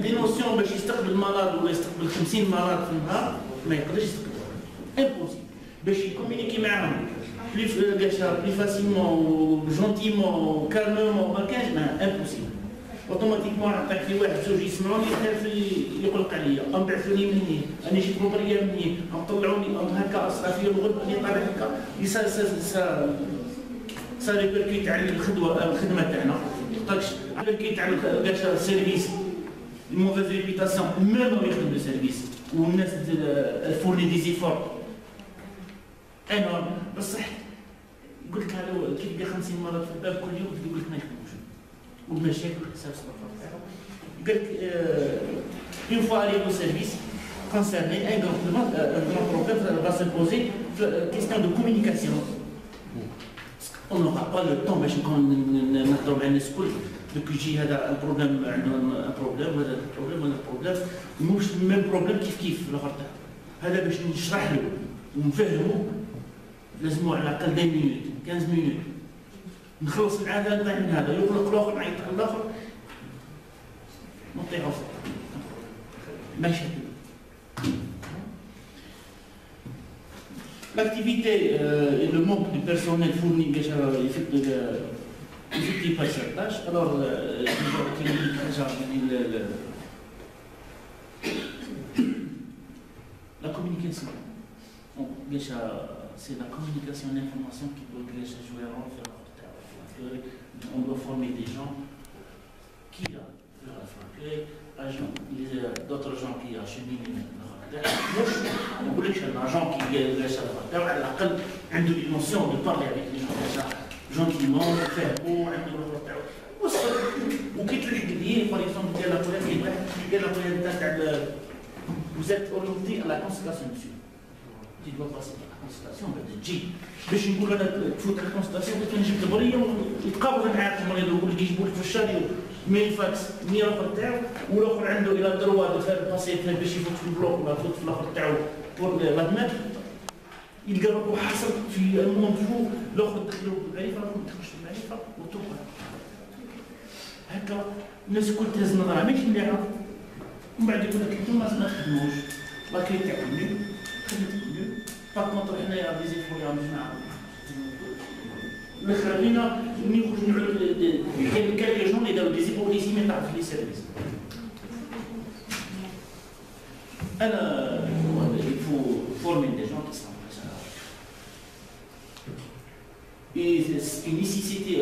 دي نوسيون باش يستقبل مرض ولا يستقبل 50 مرض في النهار ما يقدرش يستقبلهم امبوسيبل باش يكومونيكي معاهم بلي فاسيلمون وجونتيمون كالمومون ما كانش امبوسيبل. اوتوماتيكمون عطاك في واحد زوج يسمعوني خايف يقلق عليا انبعثوني مني انا جيت بروبريه مني طلعوني هكا اصرا فيا الغد اللي طالع هكا سا ريبركيت على الخدمه تاعنا على كي تاع السيرفيس الموفيز ريبيتاسيون ميم ما يخدم السيرفيس والناس الفورني دي زيفور انورم بصح قلت لك هذا كي تلقى 50 مرة في الباب كل يوم تقول لك ما يخدموش والمشاكل حساب صفر قال لك une fois arrivé au service concerné un grand problème va se poser question de communication. On n'aura pas le temps باش نهضروا مع الناس الكل دوك يجي هذا البروبليم عندنا ان بروبليم وهذا البروبليم وهذا البروبليم مش ميم بروبليم كيف الاخر تاعو هذا باش نشرح له ونفهمه لازم على الاقل 10 مينوت 15 مينوت نخلص مع هذا نطيح من هذا يغلق الاخر نعيط على الاخر نطيحوا ماشي. L'activité et le manque de personnel fourni déjà effectué par cette tâche. Alors, la communication. Déjà, c'est la communication et l'information qui doit déjà jouer un rôle faire on doit former des gens qui a d'autres gens qui acheminent. ما نقولكش ان اجون كي جالس على الاقل عنده الايموسيون دو بارلي افيك لي جون جونتيمون فهموا عنده الوقت تاعو وكي تلحق ليه باغ اكزومبل ديال لا بوليس قال لا بوليس تاع vous êtes orienté à la consultation monsieur tu dois passer par la consultation بعد تجي باش نقول انا تفوت على الكونسلتاسيون كنت نجيب الدبريه ويتقابل معاك المريض ويقول لك يجيبوا لك في الشاريو ميل فاكس مي الاخر تاعو والاخر عنده الى دروا دو فير باسي باش يفوت في البلوك ولا يفوت في الاخر تاعو بور لادمات يلقى روحو حاصل في الموند جو الاخر دخلوا بالمعرفه ما تدخلش في المعرفه وتوقع هكا الناس الكل تهز نظرها ماشي مليحه ومن بعد يقول لك انتم ما تخدموش لا كريتي عندي خدمتك مليون باك كونتر حنايا ديزيفوري عم جماعه الاخرين ملي يخرجوا نعود كاين لي جون اللي داروا ديزيفوريزي ما تعرف لي سيرفيس انا il faut former des gens qui sont et c'est une nécessité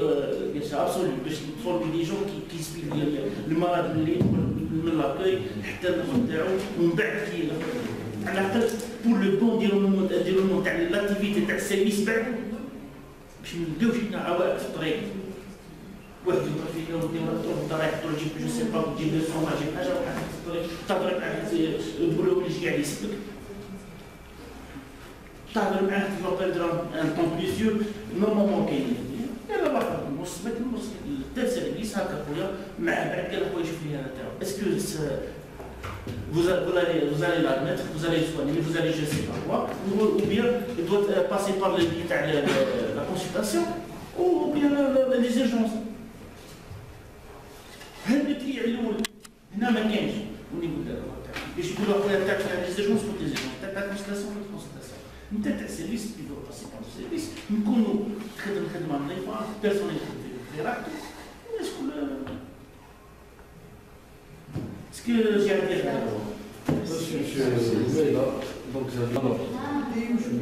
absolue باش تفورمي دي جون كي يسبيك المرض اللي يدخل من لاكاي حتى الدخول تاعو ومن بعد كي على الاقل بور لو بون ديرونمون تاع لاكتيفيتي تاع السيرفيس بعد باش ما نبداوش لنا عوائق في الطريق واحد يضرب فيك ودي تروح رايح تجيب جو سي با تجيب لي صوم تجيب حاجه وحاجه في الطريق تهضر معاه البولو اللي قاعد يسبك تهضر معاه تبقى ان طون بليزيور نورمالمون كاين لا لا نوصلك تاع سيرفيس هكا خويا معاه بعد قال خويا شوف لي هذا تاعو اسكو vous allez l'admettre, vous allez le soigner, vous allez je sais pas quoi, ou bien il doit passer par la consultation, ou bien les urgences. هل التريع الاول هنا ما كاينش ونقول لك باش يقولوا اخويا تاع لي زيرجونس فوت لي زيرجونس تاع الكونسلتاسيون فوت الكونسلتاسيون نتا تاع السيرفيس كي دو باسي بار السيرفيس نكونوا تخدم خدمه نظيفه بيرسونيل في راحته الناس كل اسكو جي عندي donc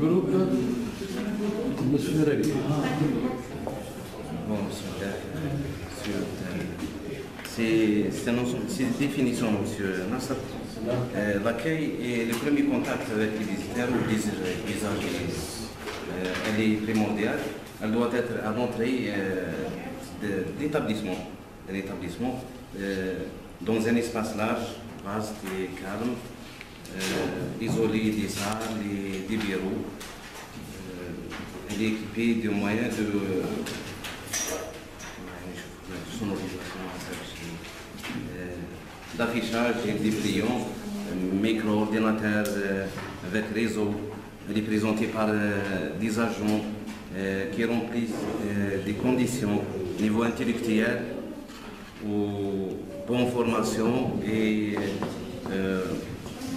groupe monsieur Régli. Bon, c'est une définition, monsieur Nasser. L'accueil est le premier contact avec les visiteurs ou les usagers. Elle est primordiale. Elle doit être à l'entrée de l'établissement. Dans un espace large, vaste et calme, isolé des salles et des bureaux. Elle est équipée de moyens de sonorisation, d'affichage et dépliant, micro-ordinateur avec réseau. Elle est présentée par des agents qui remplissent des conditions au niveau intellectuel ou bonne formation et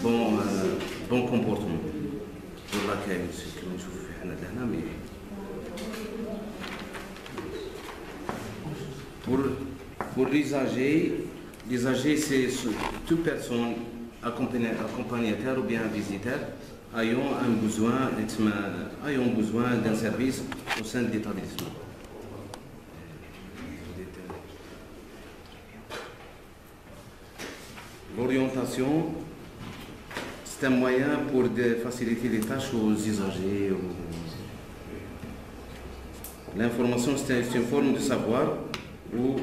bon comportement pour l'accueil. Pour l'usager, c'est toute personne accompagnateur ou bien visiteur ayant besoin d'un service au sein de l'établissement. l'orientation, c'est un moyen pour faciliter les tâches aux usagers. L'information, c'est une forme de savoir où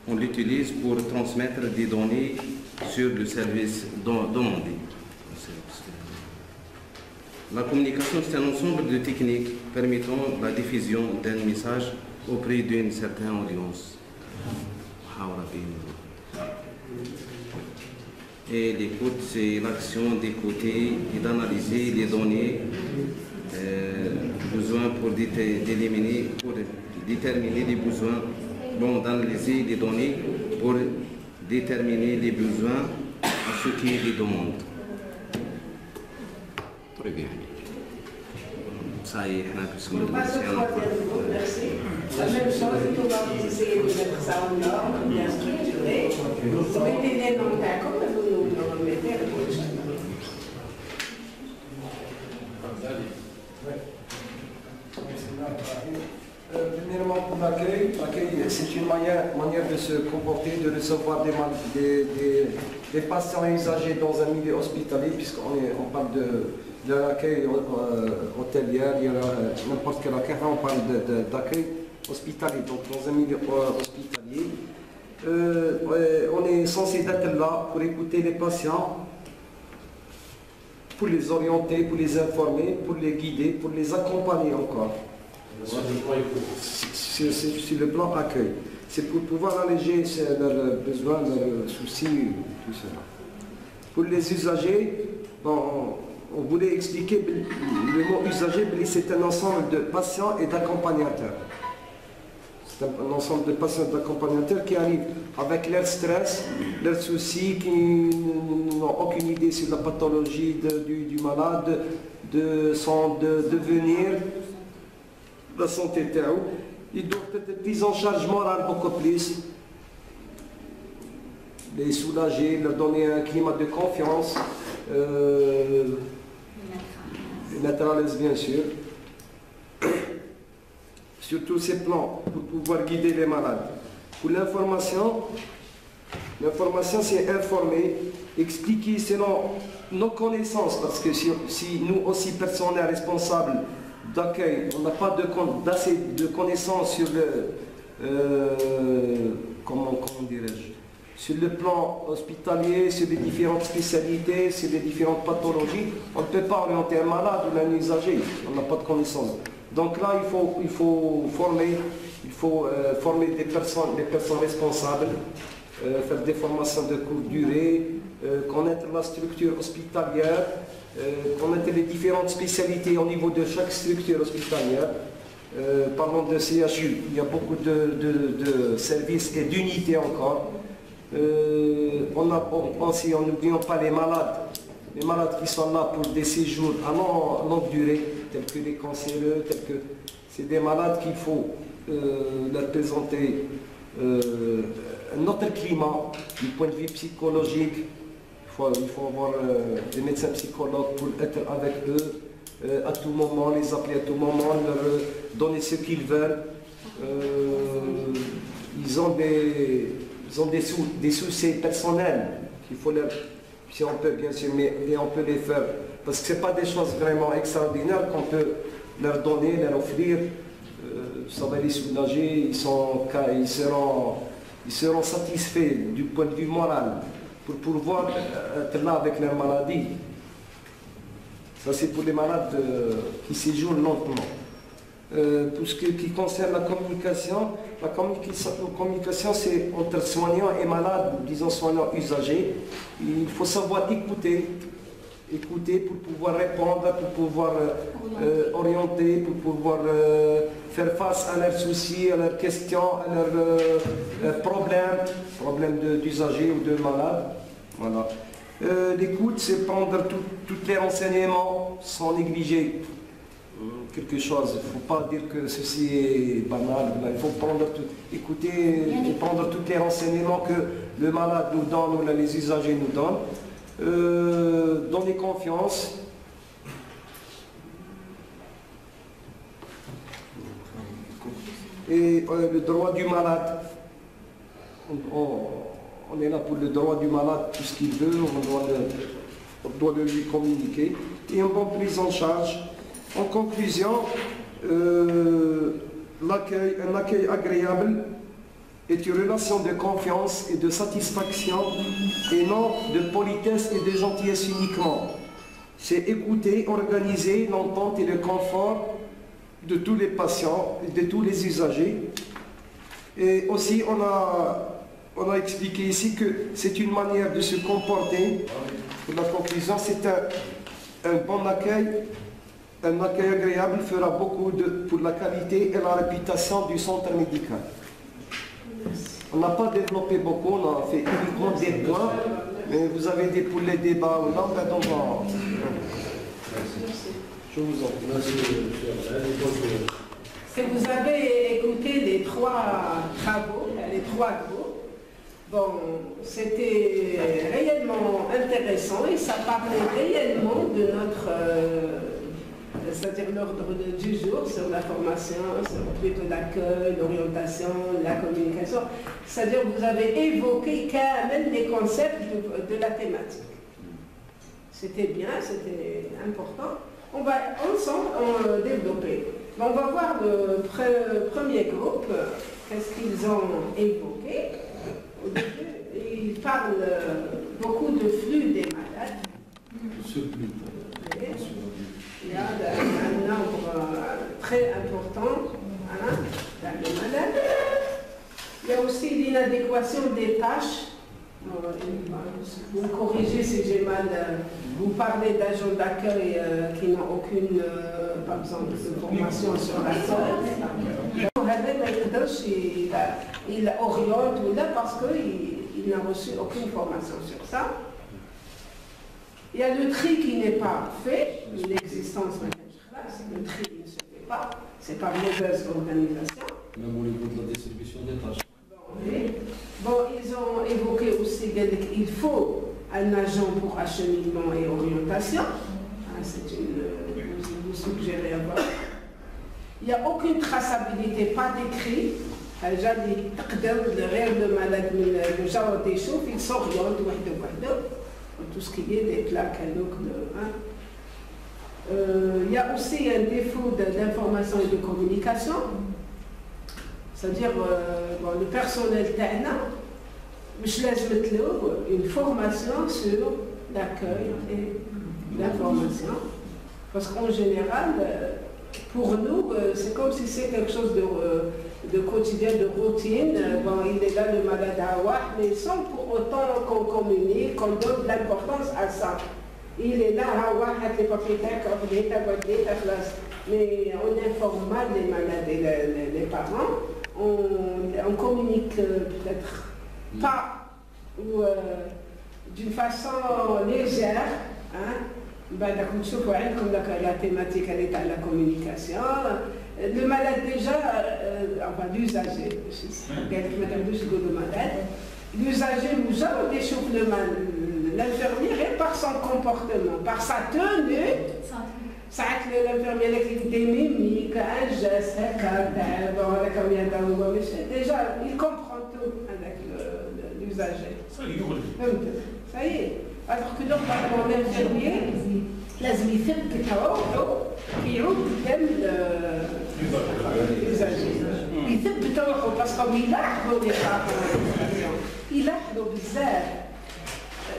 on l'utilise pour transmettre des données sur le service demandé. La communication, c'est un ensemble de techniques permettant la diffusion d'un message auprès d'une certaine audience. Et l'écoute, c'est l'action d'écouter et d'analyser les données besoins pour déterminer les besoins, d'analyser les données pour déterminer les besoins à ceux qui les demandent. Très bien. Ça y est, on a plus de Merci. La même chose, on va essayer de mettre ça en ordre, bien structuré. Vous mettez les noms d'accord et vous nous remettez le projet. Premièrement, pour l'accueil, c'est une manière de se comporter, de recevoir des patients usagers dans un milieu hospitalier, puisqu'on parle de l'accueil hôtelier, n'importe quel accueil, on parle d'accueil hospitalier, donc dans un milieu hospitalier. On est censé être là pour écouter les patients, pour les orienter, pour les informer, pour les guider, pour les accompagner encore. Sur le plan accueil. C'est pour pouvoir alléger leurs besoins, leurs soucis, tout cela. Pour les usagers, on voulait expliquer le mot usager, c'est un ensemble de patients et d'accompagnateurs. C'est un ensemble de patients et d'accompagnateurs qui arrivent avec leur stress, leurs soucis, qui n'ont aucune idée sur la pathologie du malade, de son devenir, la santé terre. Ils doivent être pris en charge morale beaucoup plus, les soulager, leur donner un climat de confiance, neutralise bien sûr. Sur tous ces plans, pour pouvoir guider les malades. Pour l'information c'est informer, expliquer selon nos connaissances, parce que si nous aussi, personnel responsable d'accueil, on n'a pas assez de connaissances sur comment dirais-je, sur le plan hospitalier, sur les différentes spécialités, sur les différentes pathologies, on ne peut pas orienter un malade ou un usager, on n'a pas de connaissances. Donc là, il faut former des personnes responsables, faire des formations de courte durée, connaître la structure hospitalière, connaître les différentes spécialités au niveau de chaque structure hospitalière. Parlons de CHU, il y a beaucoup de services et d'unités encore. On n'oublions pas les malades qui sont là pour des séjours à longue durée, tels que les cancéreux, c'est des malades qu'il faut leur présenter un autre climat du point de vue psychologique. Il faut avoir des médecins psychologues pour être avec eux à tout moment, les appeler à tout moment, leur donner ce qu'ils veulent. Ils ont des soucis personnels qu'il faut leur, si on peut bien sûr, mais on peut les faire. Parce que ce n'est pas des choses vraiment extraordinaires qu'on peut leur donner, leur offrir. Ça va les soulager, ils seront satisfaits du point de vue moral pour pouvoir être là avec leur maladie. Ça c'est pour les malades qui séjournent lentement. Pour ce qui concerne la communication c'est entre soignants et malades, disons soignants usagers. Il faut savoir écouter pour pouvoir répondre, pour pouvoir orienter, pour pouvoir faire face à leurs soucis, à leurs questions, à leurs problèmes d'usagers ou de malades. Voilà. L'écoute, c'est prendre tous les renseignements sans négliger quelque chose. Il ne faut pas dire que ceci est banal. Il faut écouter et prendre tous les renseignements que le malade nous donne ou les usagers nous donnent. Donner confiance. Et le droit du malade. on est là pour le droit du malade, tout ce qu'il veut, on doit le lui communiquer. Et une bonne prise en charge. En conclusion, un accueil agréable est une relation de confiance et de satisfaction et non de politesse et de gentillesse uniquement. C'est écouter, organiser l'entente et le confort de tous les patients et de tous les usagers. Et aussi, on a expliqué ici que c'est une manière de se comporter. Pour la conclusion, c'est un bon accueil. Un accueil agréable fera beaucoup pour la qualité et la réputation du centre médical. On n'a pas développé beaucoup, on a fait uniquement des points, mais vous avez pour les débats ou non, donc je vous en prie. Si vous avez écouté les trois travaux, les trois groupes, bon, c'était réellement intéressant et ça parlait réellement de notre, c'est-à-dire l'ordre du jour sur la formation, sur plutôt l'accueil, l'orientation, la communication. C'est-à-dire vous avez évoqué quand même les concepts de la thématique. C'était bien, c'était important. On va ensemble développer. On va voir le premier groupe, qu'est-ce qu'ils ont évoqué. Au début, ils parlent beaucoup de flux des malades. Il y a un nombre très important dans les malades. Il y a aussi l'inadéquation des tâches. Vous me corrigez si j'ai mal. Vous parlez d'agents d'accueil qui n'ont aucune, par exemple, formation sur l'accueil. Il oriente ou là parce qu'il n'a reçu aucune formation sur ça. Il y a le tri qui n'est pas fait, l'existence de le tri ne se fait pas, c'est par mauvaise organisation. Même au niveau de la distribution des tâches. Bon, ils ont évoqué aussi qu'il faut un agent pour acheminement et orientation. C'est vous suggérez à voir. Il n'y a aucune traçabilité, pas d'écrit. Le rêve de malade, le genre des choses, il s'oriente, tout ce qui est des plaques. Il y a aussi un défaut d'information et de communication. C'est-à-dire, le personnel TANA, je laisse mettre une formation sur l'accueil et l'information. Parce qu'en général, pour nous, c'est comme si c'est quelque chose de quotidien, de routine. Il est là le malade à Awah, mais sans pour autant qu'on communique, qu'on donne de l'importance à ça. Il est là à Awah, les papiers, mais on informe mal les malades et les parents. On communique peut-être pas ou d'une façon légère. Comme la thématique elle est à la communication. Le malade déjà, l'usager, l'usager nous a déchouffle l'infirmière par son comportement, par sa tenue. L'infirmière qui des mimiques, un geste, déjà, il comprend tout avec l'usager. Ça y est. Alors que normalement l'infirmier, لازم يثبت روحه يعود قدام الوزاجي يثبت روحه باسكو يلاحظوا لي يلاحظوا بزاف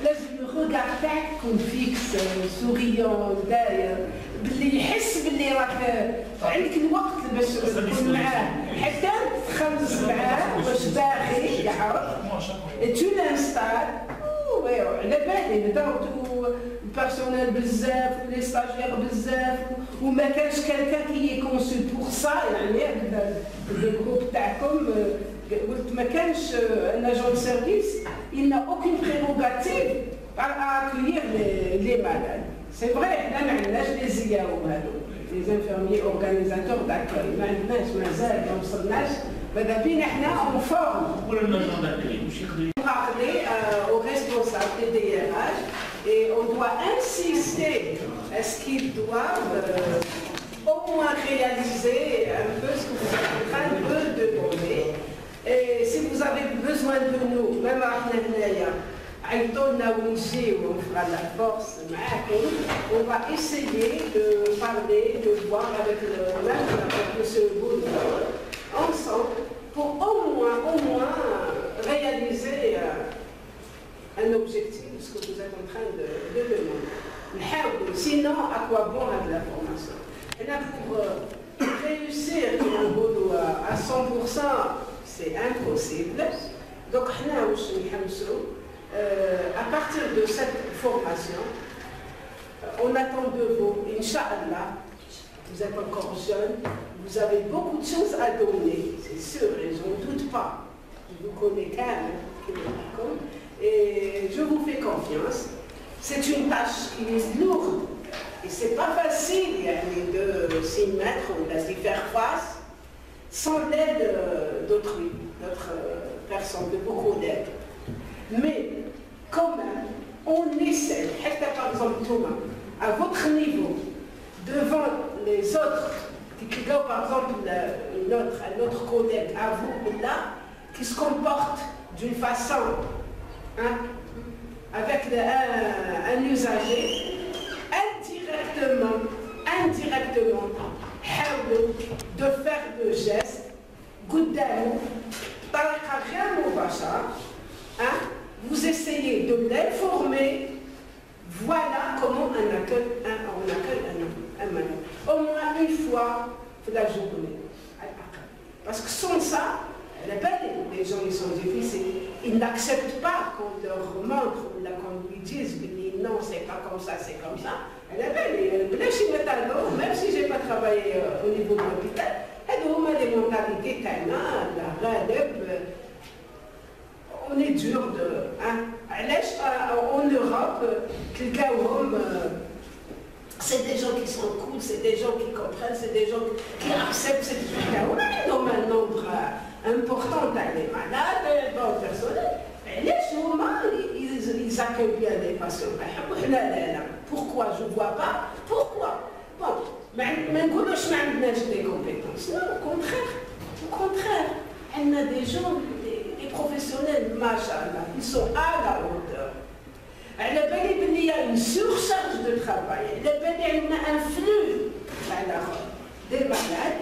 لازم الرجع تاعك يكون فيكس سوريون داير باللي يحس باللي راك عندك الوقت باش تكون معاه حتى تخلص معاه واش باغي يعرف تو لانستال على بالي بداو البيرسونيل بزاف ولي ستاجير بزاف وما كانش كالكان كي يكونسو بوغ سا يعني الجروب تاعكم قلت ما كانش ان اجون سيرفيس il n'a aucune prérogative à accueillir les malades. C'est vrai, حنا ما عندناش لي زياو هادو les infirmiers organisateurs d'accueil ما عندناش مازال ما وصلناش ماذا بينا حنا اون فورم ولا الاجون داكوي واش يقدر parler aux responsables des DRH et on doit insister à ce qu'ils doivent au moins réaliser un peu ce que vous êtes en train de demander. Et si vous avez besoin de nous, même à la force, on va essayer de parler, de voir avec le second ensemble pour au moins réaliser un objectif, ce que vous êtes en train de demander. Sinon, à quoi bon de la formation? Et là, pour réussir à 100%, c'est impossible. Donc, à partir de cette formation, on attend de vous, Inch'Allah, vous êtes encore jeune, vous avez beaucoup de choses à donner, c'est sûr, et je ne doute pas. Je vous connais quand même, et je vous fais confiance. C'est une tâche qui est lourde, et c'est pas facile de s'y mettre ou d'y faire face sans l'aide d'autrui, d'autres personnes, de vos collègues. Mais quand même, on essaie, par exemple Thomas, à votre niveau, devant les autres, par exemple un autre collègue à vous, là, qui se comporte d'une façon, avec un usager, indirectement, de faire le geste, vous essayez de l'informer, voilà comment on accueille un malade. Au moins une fois la journée. Parce que sans ça, les gens ils sont difficiles. Ils n'acceptent pas qu'on leur montre, qu'on lui dise non, c'est pas comme ça, c'est comme ça. Même si je n'ai pas travaillé au niveau de l'hôpital, les mentalités, on est dur en Europe, c'est des gens qui sont cool, c'est des gens qui comprennent, c'est des gens qui acceptent cette vie. On a un nombre important des malades, des personnels. Les chômeurs, ils accueillent bien les patients. Pourquoi? Je ne vois pas. Pourquoi? Bon, mais on ne pas des compétences. Non, au contraire. On a des gens, des professionnels, machallah, ils sont à la hauteur. Il y a une surcharge de travail, il y a un flux des malades,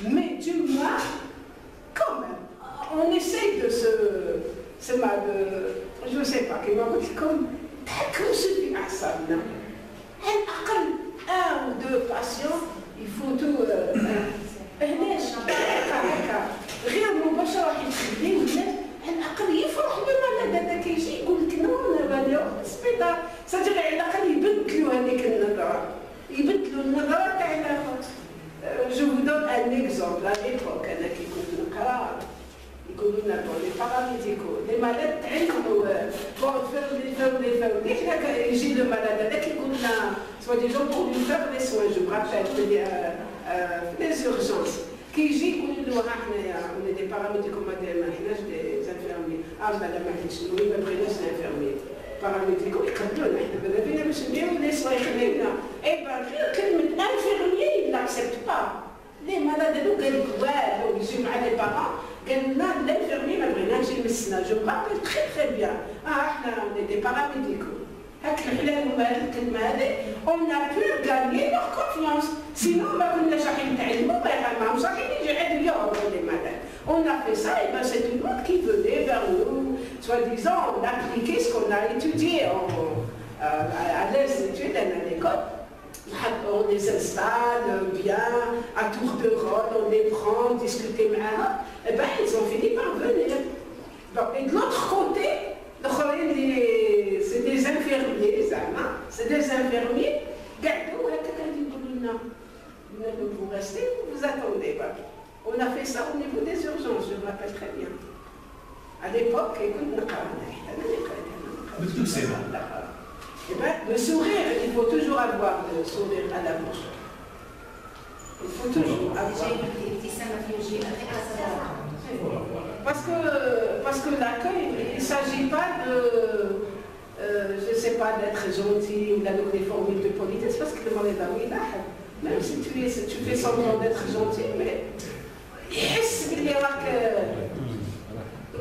mais du moins, quand même, on essaye de je ne sais pas, comme je suis à ça, un ou deux patients, il faut tout. غير مباشرة يخلي الناس على الأقل يفرحوا بالمرض هذاك يجي يقول لك نو أنا اليوم في السبيطار صدق على الأقل يبدلوا هذيك النظرة يبدلوا النظرة تاع الآخر. جو vous donne un exemple. À l'époque أنا كي كنت نقرا يقولوا لنا لي باراميديكو لي مالاد عندهم بون فيرلي هكا يجي لو مالاد هذاك يقول لنا سوا دي جون بور لو فير لي سوان جو برابيل في لي urgences. Qui dit qu'on est des paramédicaux, des infirmiers. Ah, madame Mahdish, nous, il va c'est infirmier. Paramédicaux, ils eh bien, que infirmier, ils n'acceptent pas. Les malades, nous, ils sont les parents. L'infirmier, je me rappelle très bien. Ah, on est des paramédicaux. On a pu gagner leur confiance. Sinon, on a fait ça, et c'est tout le monde qui venait vers nous, soi-disant, on appliquait ce qu'on a étudié à l'institut, à l'école. On les installe bien, à tour de rôle, on les prend, discuter avec eux. Et bien, ils ont fini par venir. Bon, et de l'autre côté, c'est des infirmiers, c'est des infirmiers. Vous restez, vous attendez. On a fait ça au niveau des urgences, je me rappelle très bien. À l'époque, le sourire, il faut toujours avoir le sourire à la bouche. Il faut toujours avoir. Parce que l'accueil, il ne s'agit pas de, je ne sais pas, d'être gentil ou d'avoir des formules de politesse, parce que le monde est là, même si tu fais semblant d'être gentil, mais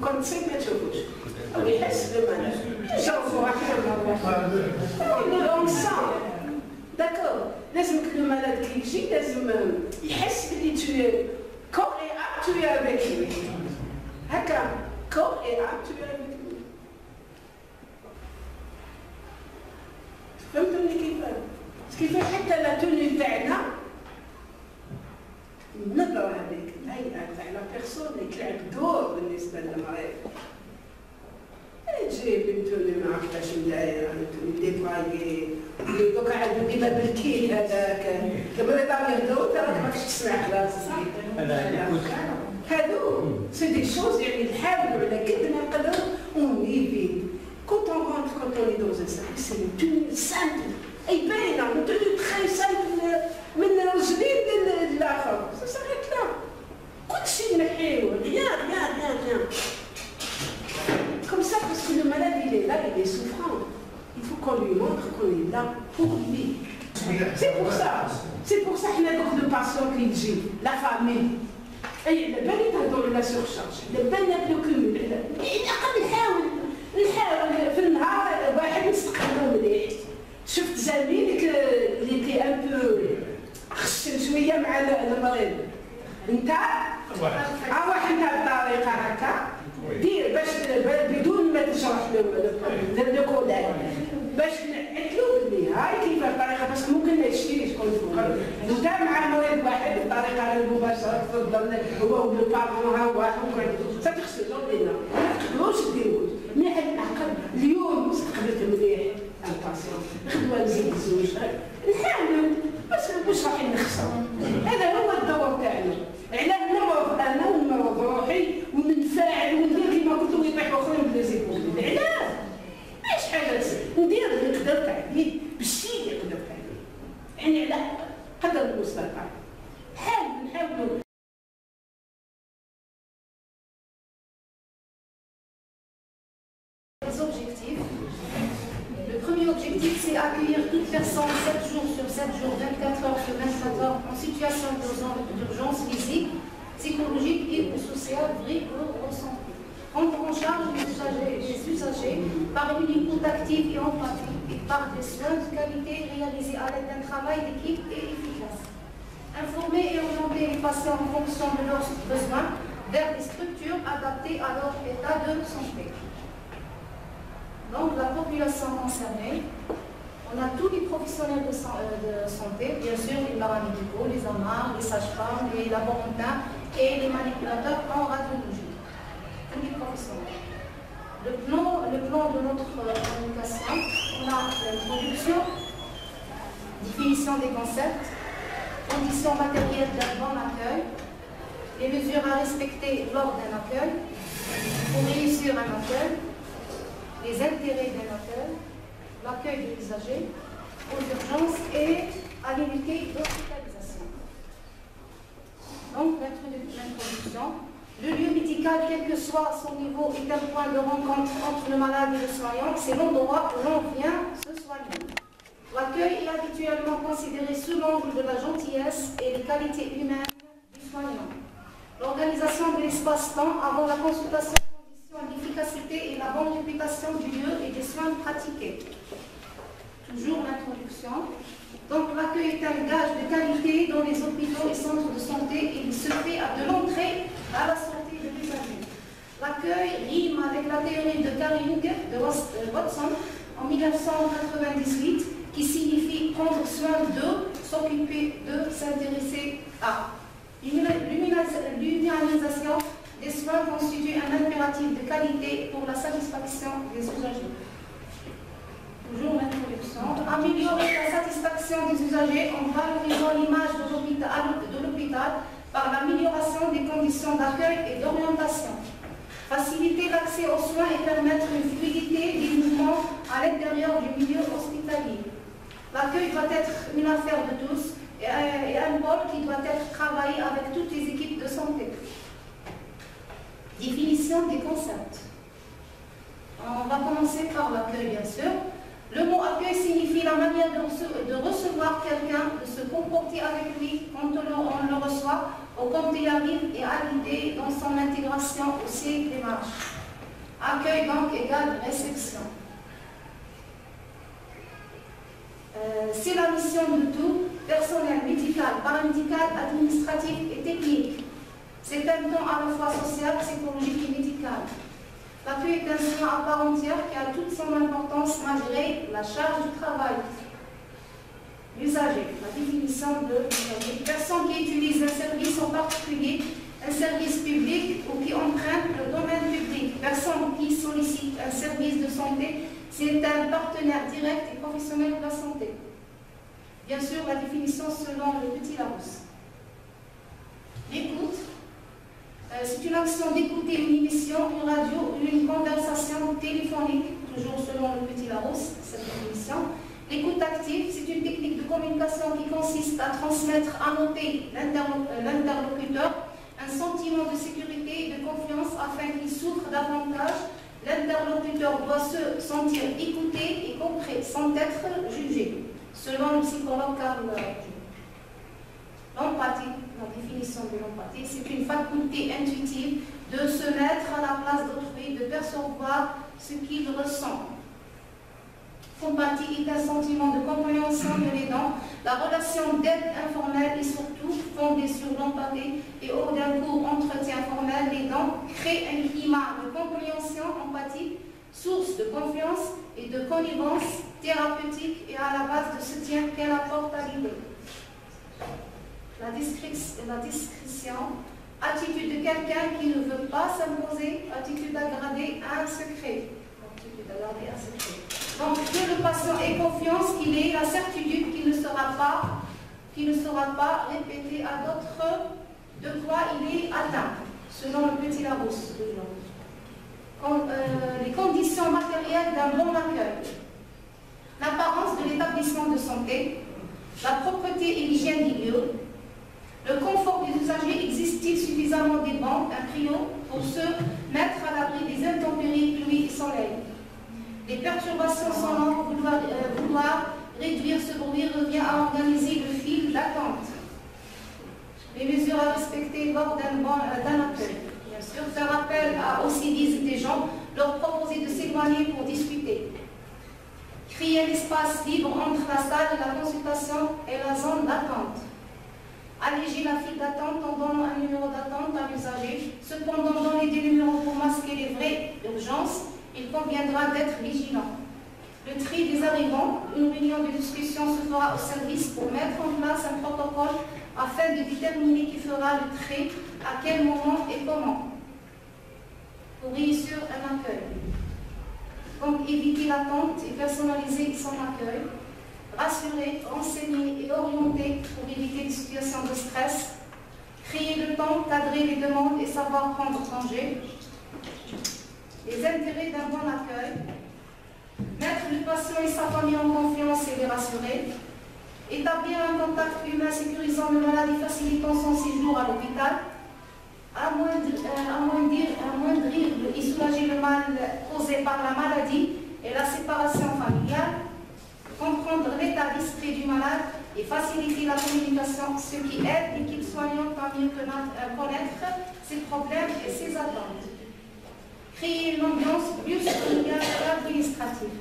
كنت تصيب ما تشوفوش أو يحس بالملل يجاوبوا أحيانا أونسان داكور لازم كل ملل كي يجي لازم يحس بلي كور إي أم تو يا افيك لوي هكا كور إي أم تو يا افيك لوي فهمتوني كيفاش حتى لا توني تاعنا النظرة هذيك الهيئة تاع لا بيرسون اللي تلعب دور بالنسبة للمريض. تجي بنتوني ما عرفت اش نداير، بنتوني ديبرايي، دوكا عندو ديما بالكيل هذاك، المريض عم يهضروا انت راك ماكش تسمع خلاص. هادو سي دي شوز يعني نحاولوا على قد ما نقدروا ونيفيت. Quand on rentre, quand on est dans un service, c'est une tenue simple. Et bien, une tenue très simple, mais de l'autre. Ça s'arrête là. Rien. Comme ça, parce que le malade, il est là, il est souffrant. Il faut qu'on lui montre qu'on est là pour lui. C'est pour ça qu'il y a beaucoup de patients qui disent, la famille. Et le ben est dans la surcharge, le ben est le cumul. نحاول في النهار واحد نستقبلو مليح شفت زميلك اللي كي ان بو خشن شويه مع المريض انت واحد انت بطريقه هكا دير باش بدون ما تشرح له كودات باش نعتلو بلي هاي كيف الطريقه بس ممكن ما يشتيش كل انت مع مريض واحد بطريقه غير مباشره تفضل هو بالبارون ها واحد ستغسلو لينا ما تقدروش ديروش مي على الاقل اليوم استقبلت مليح الباسيون غدوه نزيد زوج نحاول بس واش راح نخسر هذا هو الدور تاعنا علاه نمرض انا ونمرض روحي وننفعل وندير كيما قلت ويطيحوا اخرين بلي زيبون علاه ماهيش حاجه ندير اللي قدرت عليه بالشيء اللي قدرت عليه يعني على قدر المستطاع نحاولوا Le premier objectif, c'est accueillir toute personne 7 jours sur 7 jours, 24 heures sur 24 heures en situation d'urgence physique, psychologique et sociale, vraie ou ressentie. Prendre en charge les usagers par une écoute active et empathique et par des soins de qualité réalisés à l'aide d'un travail d'équipe et efficace. Informer et orienter les patients en fonction de leurs besoins vers des structures adaptées à leur état de santé. Donc la population concernée, on a tous les professionnels de santé, bien sûr les paramédicaux, les AMAR, les sages-femmes, les laborantins et les manipulateurs en radiologie. Tous les professionnels. Le plan de notre communication, on a l'introduction, définition des concepts, conditions matérielles d'un bon accueil, les mesures à respecter lors d'un accueil, pour réussir un accueil, les intérêts d'un accueil, l'accueil de l'usager, aux urgences et à l'unité d'hospitalisation. Donc l'introduction. Le lieu médical, quel que soit son niveau, est un point de rencontre entre le malade et le soignant. C'est l'endroit où l'on vient se soigner. L'accueil est habituellement considéré sous l'angle de la gentillesse et les qualités humaines du soignant. L'organisation de l'espace-temps avant la consultation l'efficacité et la bonne réputation du lieu et des soins pratiqués. Toujours l'introduction. Donc l'accueil est un gage de qualité dans les hôpitaux et centres de santé et il se fait de l'entrée à la santé de l'usager. L'accueil rime avec la théorie de Carling de Watson en 1998 qui signifie prendre soin de, s'occuper de, s'intéresser à. L'humanisation des soins constitue un impératif de qualité pour la satisfaction des usagers. Toujours l'introduction. Améliorer la satisfaction des usagers en valorisant l'image de l'hôpital par l'amélioration des conditions d'accueil et d'orientation. Faciliter l'accès aux soins et permettre une fluidité des mouvements à l'intérieur du milieu hospitalier. L'accueil doit être une affaire de tous et un pôle qui doit être travaillé avec toutes les équipes de santé. Définition des concepts. On va commencer par l'accueil, bien sûr. Le mot accueil signifie la manière de recevoir quelqu'un, de se comporter avec lui quand on le reçoit ou quand il arrive et à l'idée dans son intégration aussi démarche. Accueil donc égale réception. C'est la mission de tout personnel médical, paramédical, administratif et technique. C'est un temps à la fois social, psychologique et médical. L'accueil est un soin à part entière qui a toute son importance malgré la charge du travail. L'usager, la définition de l'usager. Personne qui utilise un service en particulier, un service public ou qui emprunte le domaine public. Personne qui sollicite un service de santé, c'est un partenaire direct et professionnel de la santé. Bien sûr, la définition selon le petit Larousse. L'écoute. C'est une action d'écouter une émission, une radio ou une conversation téléphonique, toujours selon le petit Larousse, cette définition. L'écoute active, c'est une technique de communication qui consiste à transmettre à noter l'interlocuteur un sentiment de sécurité et de confiance afin qu'il souffre davantage. L'interlocuteur doit se sentir écouté et compris sans être jugé, selon le psychologue Carl Jung. L'empathie, la définition de l'empathie, c'est une faculté intuitive de se mettre à la place d'autrui, de percevoir ce qu'il ressent. L'empathie est un sentiment de compréhension de l'aidant. La relation d'aide informelle est surtout fondée sur l'empathie et au d'un court entretien formel, l'aidant crée un climat de compréhension empathique, source de confiance et de connivence thérapeutique et à la base de soutien qu'elle apporte à l'idée. La discrétion, attitude de quelqu'un qui ne veut pas s'imposer, attitude à garder un secret. Donc, que le patient ait confiance qu'il ait la certitude qu'il ne sera pas répété à d'autres de quoi il est atteint, selon le petit Larousse. Les conditions matérielles d'un bon accueil. L'apparence de l'établissement de santé, la propreté et l'hygiène du lieu. Le confort des usagers, existe-t-il suffisamment des bancs, un trio, pour se mettre à l'abri des intempéries, pluie et soleil? Les perturbations sonores, vouloir réduire ce bruit revient à organiser le fil d'attente. Les mesures à respecter lors d'un accueil. Bien sûr, faire appel aux civisme des gens, leur proposer de s'éloigner pour discuter. Créer un espace libre entre la salle et la consultation et la zone d'attente. Alléger la file d'attente en donnant un numéro d'attente à l'usager. Cependant, donner des numéros pour masquer les vraies urgences, il conviendra d'être vigilant. Le tri des arrivants, une réunion de discussion se fera au service pour mettre en place un protocole afin de déterminer qui fera le tri, à quel moment et comment, pour réussir un accueil. Donc, éviter l'attente et personnaliser son accueil. Rassurer, renseigner et orienter pour éviter des situations de stress, créer le temps, cadrer les demandes et savoir prendre congé, les intérêts d'un bon accueil, mettre le patient et sa famille en confiance et les rassurer, établir un contact humain sécurisant le malade et facilitant son séjour à l'hôpital, amoindrir et soulager le mal causé par la maladie et la séparation familiale, comprendre l'état d'esprit du malade et faciliter la communication, ce qui aide l'équipe soignante à mieux connaître ses problèmes et ses attentes. Créer une ambiance plus familiale et administrative.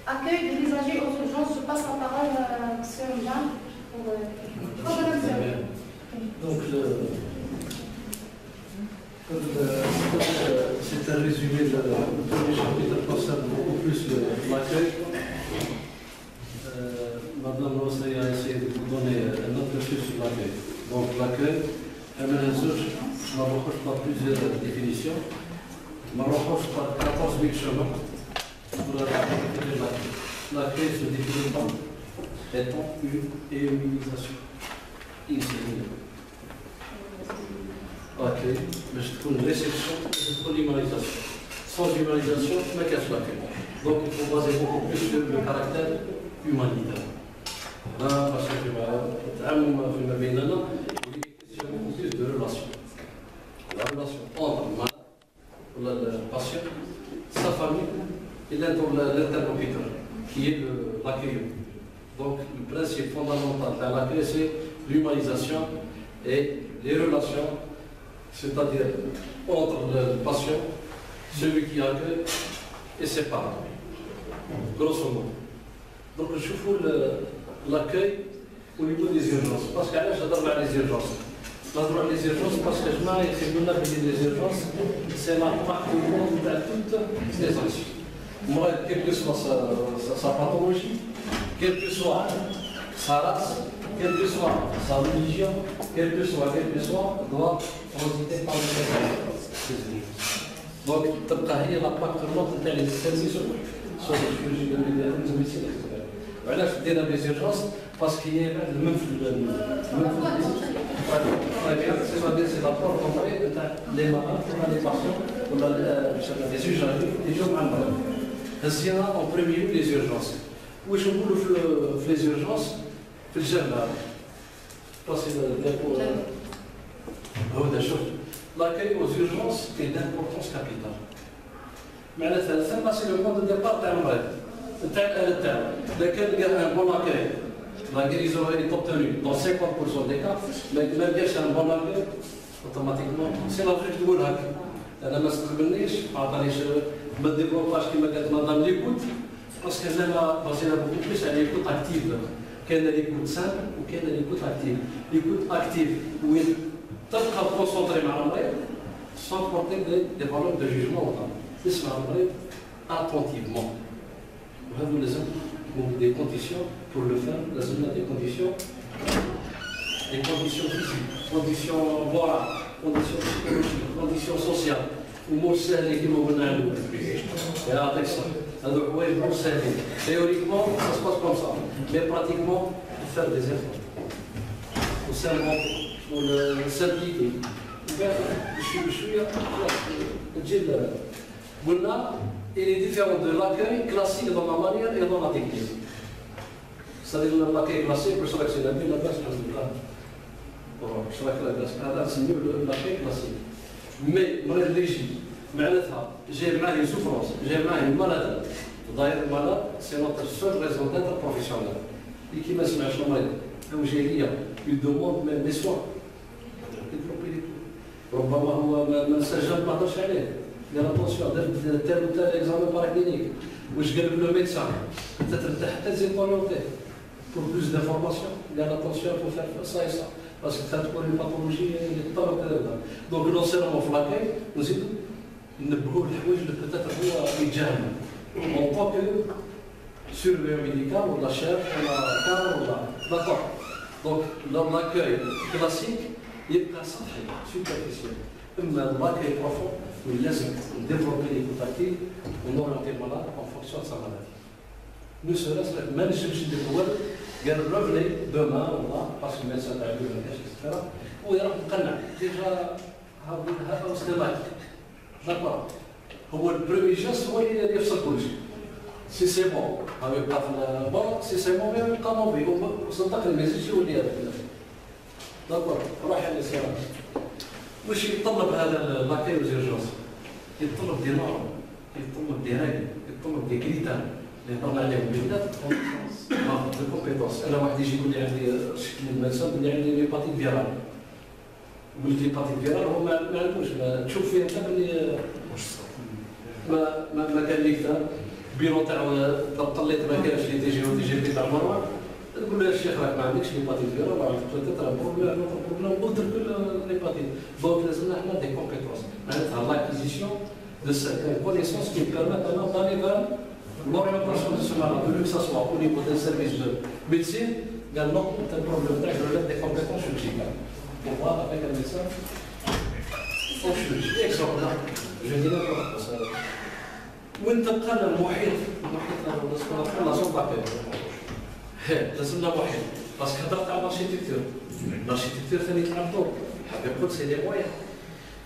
Accueil de l'usager aux urgences. Je passe la parole à M. Jean pour Donc, c'est un résumé de le premier chapitre concerne beaucoup plus l'accueil. Madame Rossi a essayé de vous donner un autre vue sur l'accueil. Donc l'accueil, je ne reproche pas plusieurs définitions, je ne reproche pas 14 000 chemins pour la définir l'accueil. L'accueil se définit comme étant une immunisation. L'accueil, mais je trouve une réception, je trouve l'humanisation. Sans humanisation, je me casse l'accueil. Donc il faut baser beaucoup plus sur le caractère humanitaire. Là, parce que il y a beaucoup plus de relations. La relation entre le malade, le patient, sa famille il est dans l'interlocuteur, qui est l'accueillant. Donc le principe fondamental de l'accueil, c'est l'humanisation et les relations, c'est-à-dire entre le patient, celui qui accueille et ses parents, grosso modo. Donc je trouve l'accueil au niveau des urgences, parce que j'adore les urgences. J'adore les urgences parce que je m'ai les urgences, c'est la part du monde de toutes les années. Moi, quelle que soit sa pathologie, quelle que soit sa race, quelle que soit sa religion, quelle que soit, doit transiter par les urgences. Donc, il y a la part du monde de les services sur les chirurgies de médecine, etc. Voilà, je dis dans les urgences parce qu'il y a le même c'est la porte d'entrée des malades, des patients, des usagers, des gens malades. C'est en premier lieu les urgences. Où je vous les urgences, في الجامعة. L'accueil aux urgences est d'importance capitale. معناتها ثم c'est le point de départ تاع المريض. إذا كان un bon accueil, la guérison est obtenue dans 50% des cas, mais même bien un bon accueil, automatiquement, c'est la vraie de Goulak. أنا ما استقبلنيش، ما عطانيش ما ديفلوباش كيما قالت مدام ليكوت، باسكو أنا بازينا بوكو بليس على ليكوت أكتيف. كاين ليكوت سامبل وكاين ليكوت أكتيف. ليكوت أكتيف وين تبقى كونسونطري مع المريض sans porter des valeurs de jugement. تسمع المريض attentivement. وهذو لازم des conditions pour le faire، لازمنا des conditions physiques، conditions morales، conditions psychologiques، conditions sociales. ومور سهلة كيما قلنا عنده. يعطيك الصحة. هذو حوايج مور سهلين. Théoriquement, ça se passe comme ça. Mais pratiquement, il faut faire des efforts. وسامبليكي. قلنا il est différent de l'accueil classique dans la manière et dans la technique. C'est-à-dire l'accueil classique, pour cela que c'est la vie, la base, c'est mieux l'accueil classique. Mais, مريض يجي معناتها جاي معاه une souffrance, جاي معاه une maladie. D'ailleurs, malade, c'est notre seule raison d'être professionnel. Et qui m'a سمعش المريض، أو جاي ليا, il demande même des soins. ربما هو ما نسجل ما هضرش عليه. قال attention, tel ou tel examen paraclinique. واش قال le médecin. Peut-être تحتاج orienter pour plus d'informations. قال attention, il faut faire ça et ça. Parce que ça te une pathologie يتطلب كذا. Donc non seulement في l'accueil, نزيدو نبهوا الحوايج اللي peut-être هو يتجاهل. En tant que surveillant médical ou la chef ou la cadre ou la. D'accord. Donc dans l'accueil classique, يبقى سطحي superficiel. اما l'accueil profond لازم développer l'écoute active ونorienter le malade en fonction de sa maladie. Ne serait-ce que ما نجمش ندير قال revenez demain parce que le médecin t'a vu etc. ويروح مقنع ديجا هذا استماع. D'accord. هو البريمي جيست هو اللي يفصل كل شيء. Si c'est bon, avec bon, si c'est bon, même quand on veut, صدق الميزيج هو اللي دابور روح على السيارة. واش يتطلب هذا لاكاي وزيرجونس؟ يتطلب دي نورم، يتطلب دي ريغل، يتطلب دي كريتير اللي هضرنا عليهم بالذات دو كومبيتونس. انا واحد يجي يقول لي عندي شكل الميدسان يقول لي عندي ليباتيت فيرال. قلت ليباتيت فيرال هو ما عندوش تشوف فيه انت بلي ما كان ليك بيرو تاع طليت ما كانش لي دي جي ودي جي بي تاع مروان. تقول له الشيخ راك ما عندكش ليباتيت فيرال راه بروبليم بروبليم اوتر كل ليباتيت. دونك لازمنا حنا دي كومبيتونس معناتها لاكيزيسيون دو سيرتين كونيسونس كي بيرميت انا دالي فان l'orientation de ce malade, que ce soit au niveau d'un service de médecine, قال non, c'est un problème تاعك relève des compétences chirurgicales. Pour voir avec un médecin en chirurgie. Exemple, je dis n'importe quoi. وين تبقى المحيط لا زون باكي لازمنا محيط باسكو هضرت على الاركيتكتور. الاركيتكتور ثاني تلعب دور. حاب يقول سي لي مويان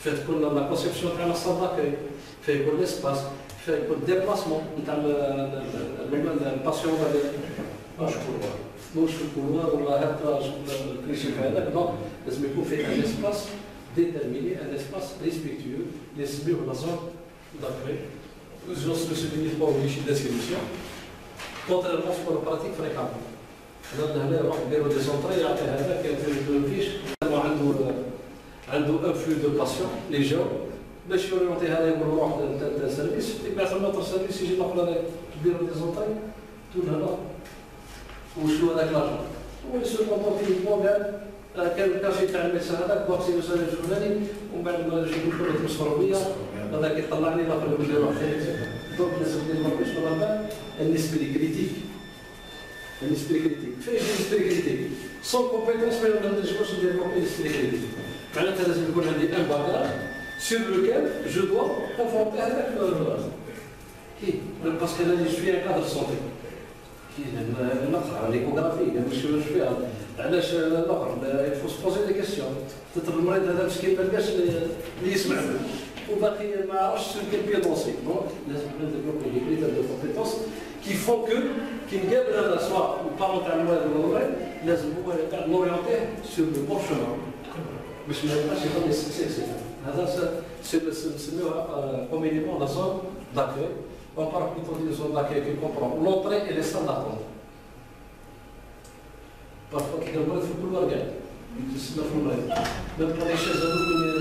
فيه تكون لا كونسيبسيون تاع لا صال باكي فيه يكون ليسباس فيه يكون ديبلاسمون نتاع الباسيون مش في الكولوار ولا هكا الكليشي هذاك دونك لازم يكون فيه ان اسباس ديتيرميني ان اسباس ريسبكتيو اللي نسميوه لا زون داكري Os nossos procedimentos para o lixo da descrição, contrairement à la pratique fréquente. هنا نروح نديرو دي سونطري يعطي هذاك فيش عنده ان فلو دو باسيون اللي جاو باش يورينتي هذا يروح تاع سيرفيس يبعث لنا سيرفيس يجي الاخر يديرو دي سونطري تون هنا وشنو هذاك لاجون هو يسوق اوتوماتيكمون كان شي تاع الميدسان هذاك بوكسي مثلا الفلاني ومن بعد ما نجيو نقولوا تصفروا بيا هذاك يطلعني الاخر يقول لي روح دونك لازم ندير ماركش نورمال النسبه لي كريتيك l'esprit critique. Fais l'esprit critique. Sans compétence, mais on a des choses qui développent l'esprit critique. Maintenant, ça veut dire un bagage sur lequel je dois confronter avec parce que là, je suis un cadre santé. L'échographie, علاش الاخر il faut se poser des questions. peut-être المريض هذا مسكين ما لقاش اللي يسمع وباقي ما عرفش كيف بيدونسي. لازم نديرو des critères de compétence qui font que كي نقابل هذا سواء البارون تاع المريض ولا المريض لازم هو قاعد نوريونتيه سور لو بون شومان باش ما يبقاش يضل يستكسي. هذا نسميوها كومينيمون لا زون داكوي. On parle plutôt d'une zone d'accueil qui comprend l'entrée et les salles d'attente. Parfois, il y a un faut tout regarder. Même pour les chaises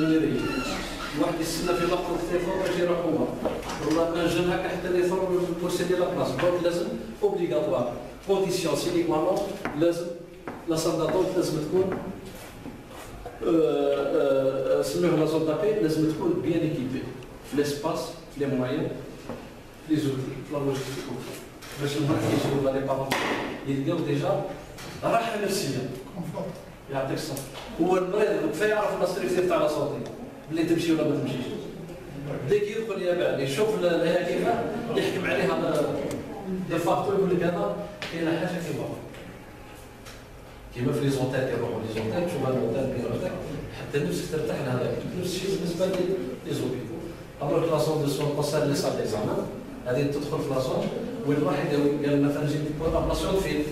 numériques. واحد يستنى في مقر التليفون باش يروح هو. والله ان جون هكا حتى يفرغ بوسيدي لا بلاص. دونك لازم اوبليغاتوار. كونديسيون سينيك مالون لازم لا سال داتونت لازم تكون سميوها لا زون داكاي لازم تكون بيان ايكيبي. في ليسباس في لي مويان لي زوتي لا لوجيستيك باش المرض يجيو ولا لي بارون يلقاو ديجا راحه نفسيه. يعطيك الصحه. هو المريض كفايه يعرف الاستركتيف تاع لا سونتي. اللي تمشي ولا ما تمشيش. ديك يدخل يابان يشوف الهاتف يحكم عليه هذا دي فاكتور يقول لك هذا كاينه حاجه كيما في لي زونتيل يروحوا لي زونتيل تشوف هذا الزونتيل كيروح حتى نفسك ترتاح لهذاك. نفس الشيء بالنسبه لي زوبيتو. الوغ لاصون دو سون باسال لي صال ديزامان هذه تدخل في لاصون وين راح قال مثلا جيت بروغراماسيون فين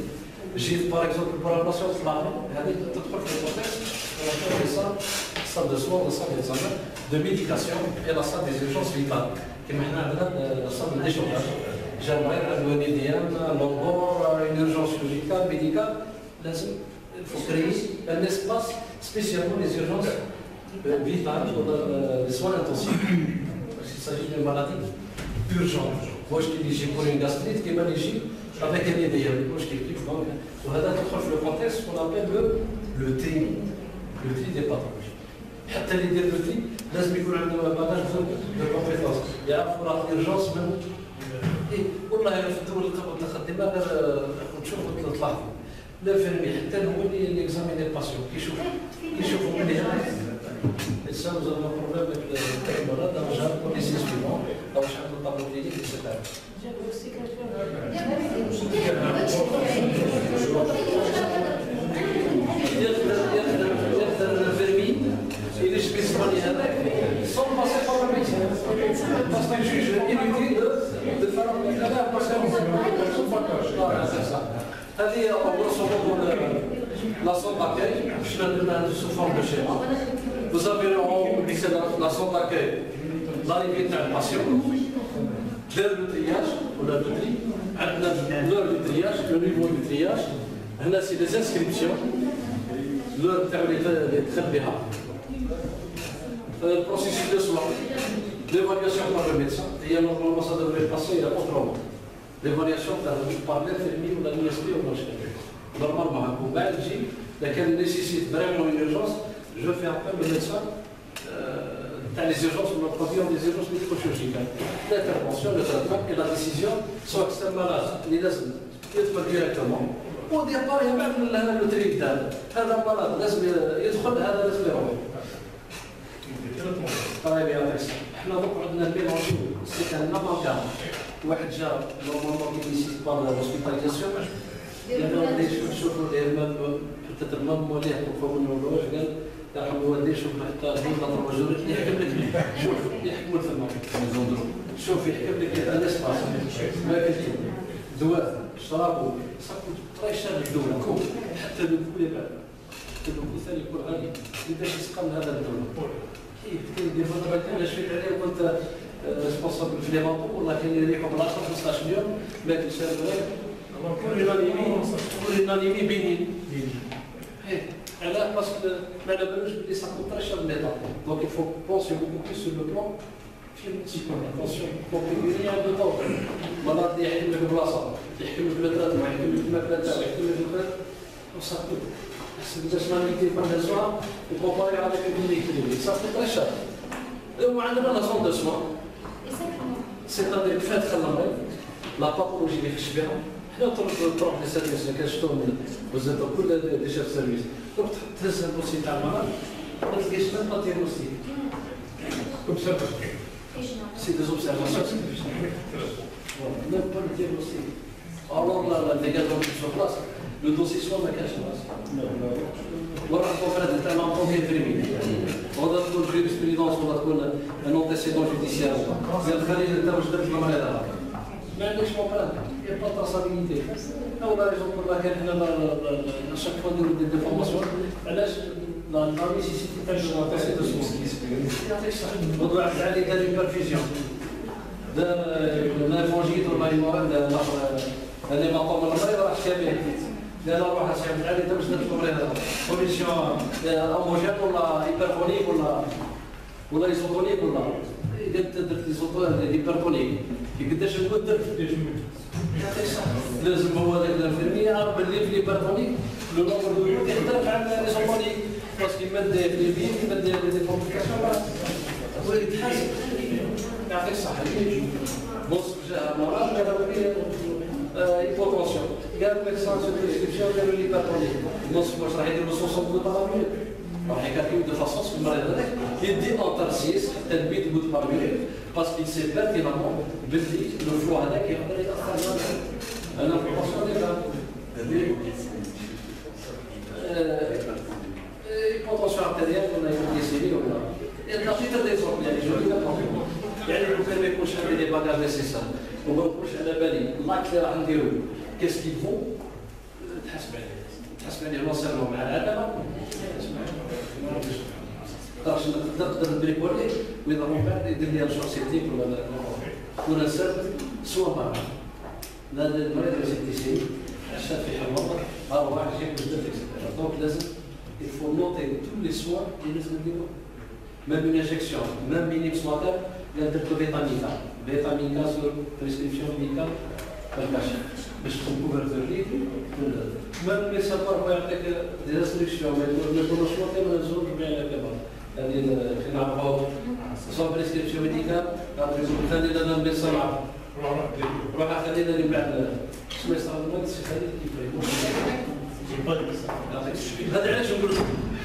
جيت باغ اكزومبل بروغراماسيون في هذه تدخل في الكونتكست salle de soins, la salle d'examen, de médication et la salle des urgences vitales. Comme on a la salle de déchauffage. J'aimerais un IDM, un longor, une urgence chirurgicale, médicale. Il faut créer un espace spécialement les urgences vitales pour les soins intensifs. Parce qu'il s'agit d'une maladie urgente. Moi, je dis j'ai pour une gastrite qui est malégique avec un IDM. Moi, je t'explique. وهذا تدخل في le contexte qu'on appelle le tri des pathologies. حتى اللي يدير لو تي لازم يكون عنده باغاج دو كومبيتونس يعرف راه ايرجونس من والله في الدول المتقدمه نشوفوا تلاحظوا لافيرمي حتى هو اللي اكزاميني الباسيون كيشوفوا بلي هذا الانسان زعما بروبليم avec المرض دونك جاب لي سيستيمون او واش عنده طابلو كلينيك اكسيتيرا. Il est spécialisé sans passer par le médecin. Parce qu'il juge inutile de faire un médicament parce que هذه grosso modo la zone d'accueil, sous forme de schéma. Vous avez en haut la zone d'accueil, l'arrivée d'un patient, l'heure de triage, l'heure du triage, le niveau du triage. Là, c'est les inscriptions, l'heure de traitement. Le processus de soins, l'évaluation par le médecin, et normalement ça devrait passer autrement. L'évaluation par l'infirmier ou l'administré ou l'ingénieur. Normalement, un Belgique, laquelle nécessite vraiment une urgence, je fais appel au médecin dans les urgences, nous produisons des urgences médico-chirurgicales. L'intervention, le traitement et la décision sont extrêmement malades. Les laissent directement. Au départ, il y a même le tri هذا مرض لازم يدخل هذا لازم يروح. طيب يا ريس احنا دوك عندنا الميلونجي سي كان نافونكار واحد جا نورمالمون كينيسيت با لوسبيتاليزاسيون قالوا لي شوفوا ليه مام بتاتر مام موليه بروفو نورولوج قال يرحم والديه شوف حتى هي نضرب جوري يحكم لك شوف يحكموا الفما شوف يحكم لك الاسباس ما كاين دواء شرابو صافي تبقى يشرب الدواء حتى لو يبان الدواء ثاني يكون غالي باش يسقم هذا الدواء كيف كيدير فتره انا شفت عليه وقلت ريسبونسابل في لي ماطو والله كاين اللي يحكم 10 15 يوم ما كاينش كل يونانيمي بينين علاه باسكو ما على بالوش بلي سا كوت تري شير ليطا دونك il faut penser beaucoup plus sur le plan financier. Attention, pour pécunier un peu de temps. Voilà, il y a une place, il y a une place, il y a une place, il y a une place, ça coûte. C'est une nationalité par les soins, et comparer avec une équilibre. Ça coûte très cher. Et on a la zone de soins. C'est-à-dire que fait la pathologie des fiches bien. Notre propre des services, vous êtes au cours des chefs de service. Donc, très impossible à malade, parce que je ne peux pas diagnostiquer. Comme ça, c'est des observations. Même pas le diagnostic. Alors, la dégagement sur place, le dossier soit ma cache place. Voilà, on va faire un enfant qui est féminin. On a une jurisprudence, on a un antécédent judiciaire. Il y a le temps de la malade. Mais je ne comprends pas. Il n'y a pas de traçabilité. On a raison pour laquelle à chaque fois des formations, dans la nécessité de passer de soins. On doit aller dans une perfusion. De l'infangite, on a un hématome dans le bras, on va acheter bien. لأن نروح نسحب عليه باش ندخلوا على كوميسيون هوموجين ولا هيبرتونيك ولا ايزوتونيك ولا إذا درت هيبرتونيك قداش نقول درت لازم هو ذاك الانفيرمي يعرف باللي في الهيبرتونيك لو نمبر دو يوم يختلف عن الايزوتونيك باسكو يمد في لي بيين يمد دي كومبليكاسيون ويتحاسب يعطيك الصحة بص جا مرات هذا hypotension. قال لك سان سو بريسكريبسيون ديالو لي باتوني نص واش راح يديروا 60 غوت باغ مينوت راح يكافيو دو فاسون في المريض هذاك يدي انترسيس حتى 100 غوت باغ مينوت باسكو يل سي بيرتينامون بلي لو فلو هذاك يقدر ياثر على انا فورماسيون ديال hypotension artérielle ولا hypoglycémie ولا النشيط ديزون يعني جو يعني لو كان ما يكونش عندي لي باغاج نيسيسار وما نكونش على بالي لاك اللي راح نديرو كاس كيل فو تحسب عليه نوصلو مع العلامه نقدر نبريكولي واذا من بعد يدير لي الشور سيبتيك ولا نسال سوا بعض لا المريض السيبتيسي شاد في حمض هو واحد يجيب بزاف دونك لازم il faut noter tous les soins اللي لازم نديرو même une injection même minime ce matin ندير فيتامين K فيتامين K sur prescription médicale باش تكون كوفرتور ليك même les savoir هو يعطيك دي ريستريكسيون ما يكونوش نوتي من الزوج بين الكبار هذه نعرفوها سون بريسكريبسيون ميديكال خلينا انا نبيص نعرف روح خلينا اللي بعد شنو يصرا لنا خلينا كيف هذا علاش نقول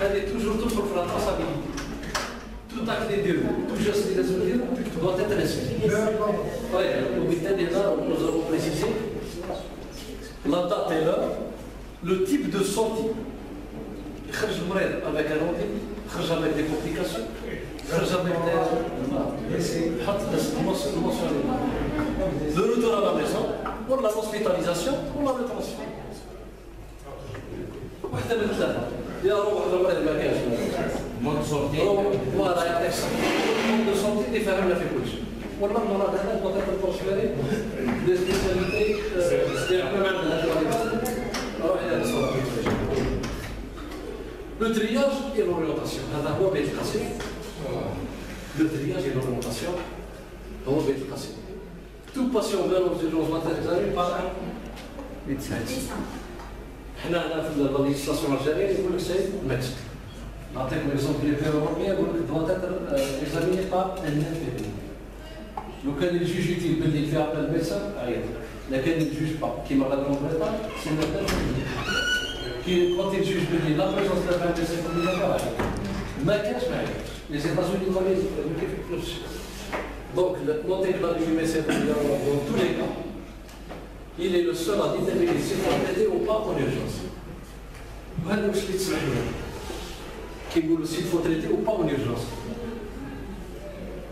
هذه توجور تدخل في الراسابيليتي tout acte des deux, tout geste des deux doit être respecté. وبالتالي هنا nous avons précisé la date est là, le type de sortie. يخرج المريض avec un handicap, يخرج avec des complications, يخرج avec des حط الموصل le retour à la maison, pour l'hospitalisation, pour la rétention. واحدة من ثلاثة يا روح المريض ما كانش مود سورتي ولا يعطيك مود سورتي اللي فهمنا في كل شيء والله المرض هذا بغيت البروشفيري دي سبيسياليتي استعمال عندنا روح الى الصوره لو ترياج اي لوريونتاسيون هذا هو بيت القصيم لو ترياج اي لوريونتاسيون هو بيت القصيم تو باسيون فان اورجونس ماتيريال بار ميدسان حنا هنا في الليجيسلاسيون الجزائريه يقول لك سيد ميدسان نعطيك ليكزومبل لي في اوروبيه يقول لك دوا تاتر اكزاميني بار ان انفيرمي لو كان الجوج يتي باللي في ابل ميدسان عيط لكن الجوج با كيما لا كون بريطان سي نوتال كي كونتي الجوج باللي لا بريزونس دو فان دي سيكوندي ما كانش ما عيطش لي زيتازوني ما كيف نفس الشيء دونك نوتي لا ليميسيت dans tous les cas il est le seul à déterminer s'il faut traiter ou pas en urgence. وهذا واش اللي تسمح له كيقولوا s'il faut traiter ou pas en urgence.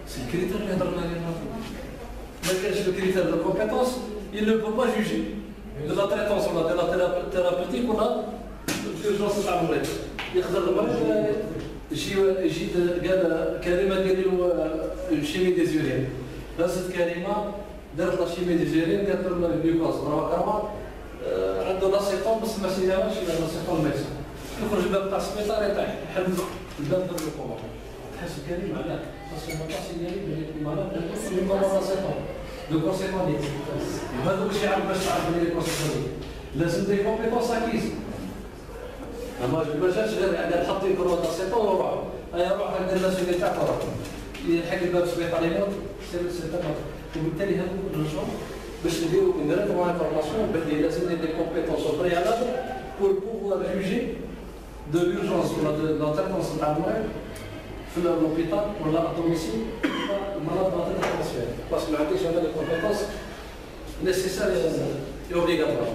C'est le critère اللي هضرنا عليه ما كانش le critère de compétence il ne peut pas juger de la traitance ولا de la thérapeutique ولا l'urgence تاع المريض يقدر المريض يجي قال كريمه ديري له شيمي ديزيورين هزت كريمه دارت لاشيمي ديجيرين دارت لنا الجلوكوز كروات عنده لاسيتون بس ما سيهاش لاسيتون ميكسا يخرج الباب تاع السبيطار يطيح يحل الباب ديال الكوما تحس كريم علاه خاصو المطاس ديالي بلي مرات نقص من برا لاسيتون دو كونسيكونيت وهذا الشيء عاد باش تعرف بلي كونسيكونيت لازم دي كومبيتونس اكيز اما ما جاش غير قاعد تحط كروات لاسيتون وروح روح دير الناس تاعك وروح يلحق الباب السبيطار يموت سي وبالتالي هذو الرجال باش نديرو ديريكتومون انفورماسيون بلي لازم ندير دي كومبيتونس بريالابل pour pouvoir juger de l'urgence ou de l'intervention à l'hôpital pour la domicile malade intentionnel. Parce que l'addition des compétences nécessaires et obligatoires.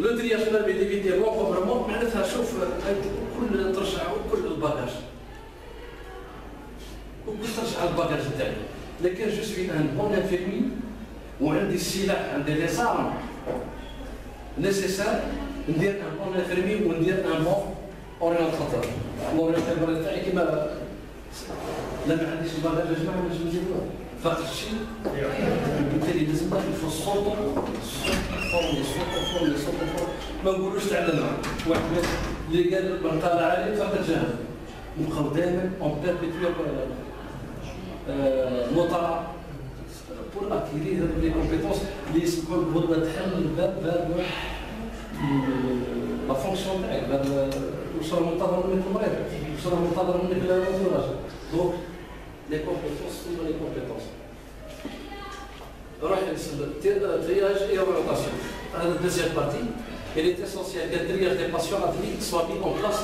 Le triage de l'éviter proprement, معناتها شوف كل ترجع كل الباجاج. وكل ترجع الباجاج تاعي. لكن جو سوي ان بون انفيرمي وعندي السلاح عندي لي صارم nécessaire ندير ان بون انفيرمي وندير ان بون اورينتاتور الاورينتاتور تاعي كيما لا ما عنديش الباجاج يا جماعه باش نجيبوه فاق الشيء بالتالي لازم يفو الصوت فورمي ما نقولوش تعلمنا واحد اللي قال طالع عليه فقط جهل نبقاو دائما اون بيربيتوير مطالعه pour acquérir les compétences اللي يكون تحل باب لا فونكسيون تاعك باب واش راه منتظر منك المريض واش راه منتظر منك الانتوراج دونك لي كومبيتونس هما لي كومبيتونس روح ترياج اي اورينتاسيون هذا الدوزيام بارتي il est essentiel que le triage des patients admis soit mis en place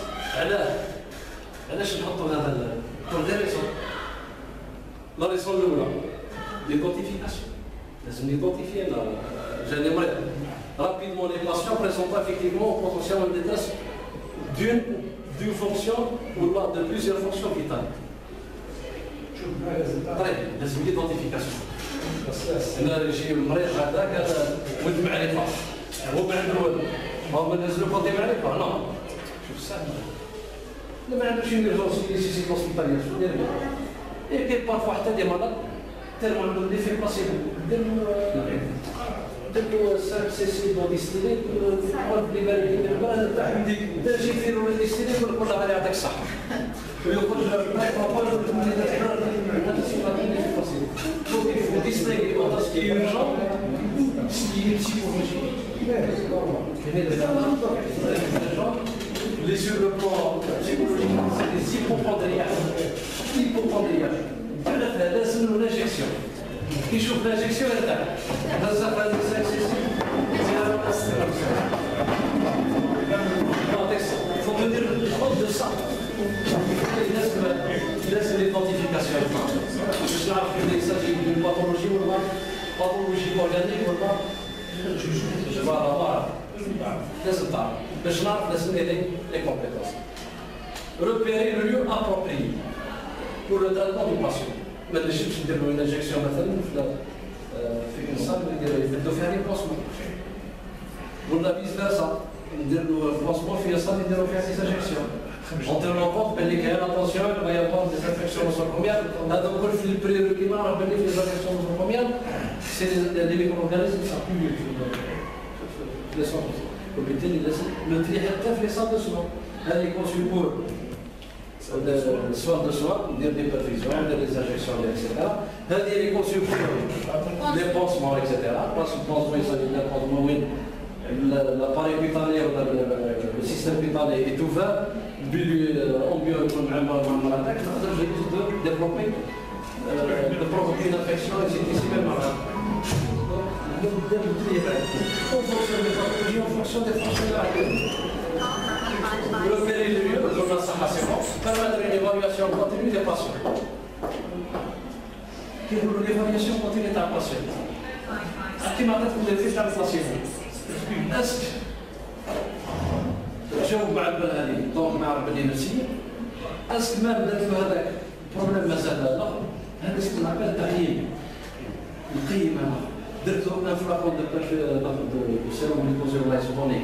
علاش نحطوا هذا pour des raisons la raison الاولى l'identification. لازم نيدونتيفي جاني مريض. Rapidement, les patients présentent effectivement potentiellement une détresse d'une fonction ou de plusieurs fonctions vitales. طيب لازم l'identification. أنا يجي المريض هذاك ولد معرفة هو ما عنده والو هو ما نزلو فاضي معرفة نو شوف سهل لا ما عندوش يدير سيسي هوسبيتاليير شنو ندير به؟ إيه كاين بارفوا حتى دي مرض tellement le l'effet placebo. Dès-nous 5 cc dans distillé, on va libérer les balles. J'ai fait le distillé pour la valeur avec ça. Je vais prendre le bain pour pas le donc il faut distinguer entre ce qui est urgent, ce qui est psychologique. Les sur le plan psychologique, c'est des hypochondriaques. لازم له لاجيكسيون كيشوف لاجيكسيون يرتاح هذا هذا السكسيسي il faut tenir compte de ça لازم l'identification باش نعرف qu'il s'agit d'une pathologie ولا pathologie organique ولا je vais avoir لازم تعرف باش نعرف لازم les compétences repérer le lieu approprié pour le traitement du patient. ما نجمش ندير له une injection مثلا في انسان يبدلوا فيها لي بونسمون ولا فيس فيرسا ندير له بونسمون في انسان يديروا فيها لي انجكسيون on tient compte باللي كاين اتونسيون va y avoir des infections nosocomiales هذا كل في البريروكي ما راه باللي في les infections nosocomiales c'est des micro-organismes qui s'accumulent في les centres وبالتالي لازم نتري حتى في les centres de soins هذه كونسيل soins de soins, des perfusions, des injections, etc. Les consultations, les pansements, etc. Parce que le pansement, il s'agit d'un pansement où l'appareil cutanné, le système cutané est ouvert, on peut développer, de provoquer une infection, et c'est ici même. On fonctionne des pathologies en fonction des fonctionnalités. Repérer le lieu, on a sa assurance, permettre une évaluation continue des patients. Quelle est l'évaluation continue d'un patient? À qui m'a dit que vous avez fait un patient? Est-ce que جو بعد بالهذه دونك نعرف بلي نفسيا اسك ما بدات له هذاك بروبليم مازال الاخر هذا اسمه نعمل تقييم نقيم انا درت له ان فلاكون دو سيروم ليكوزيولايزونيك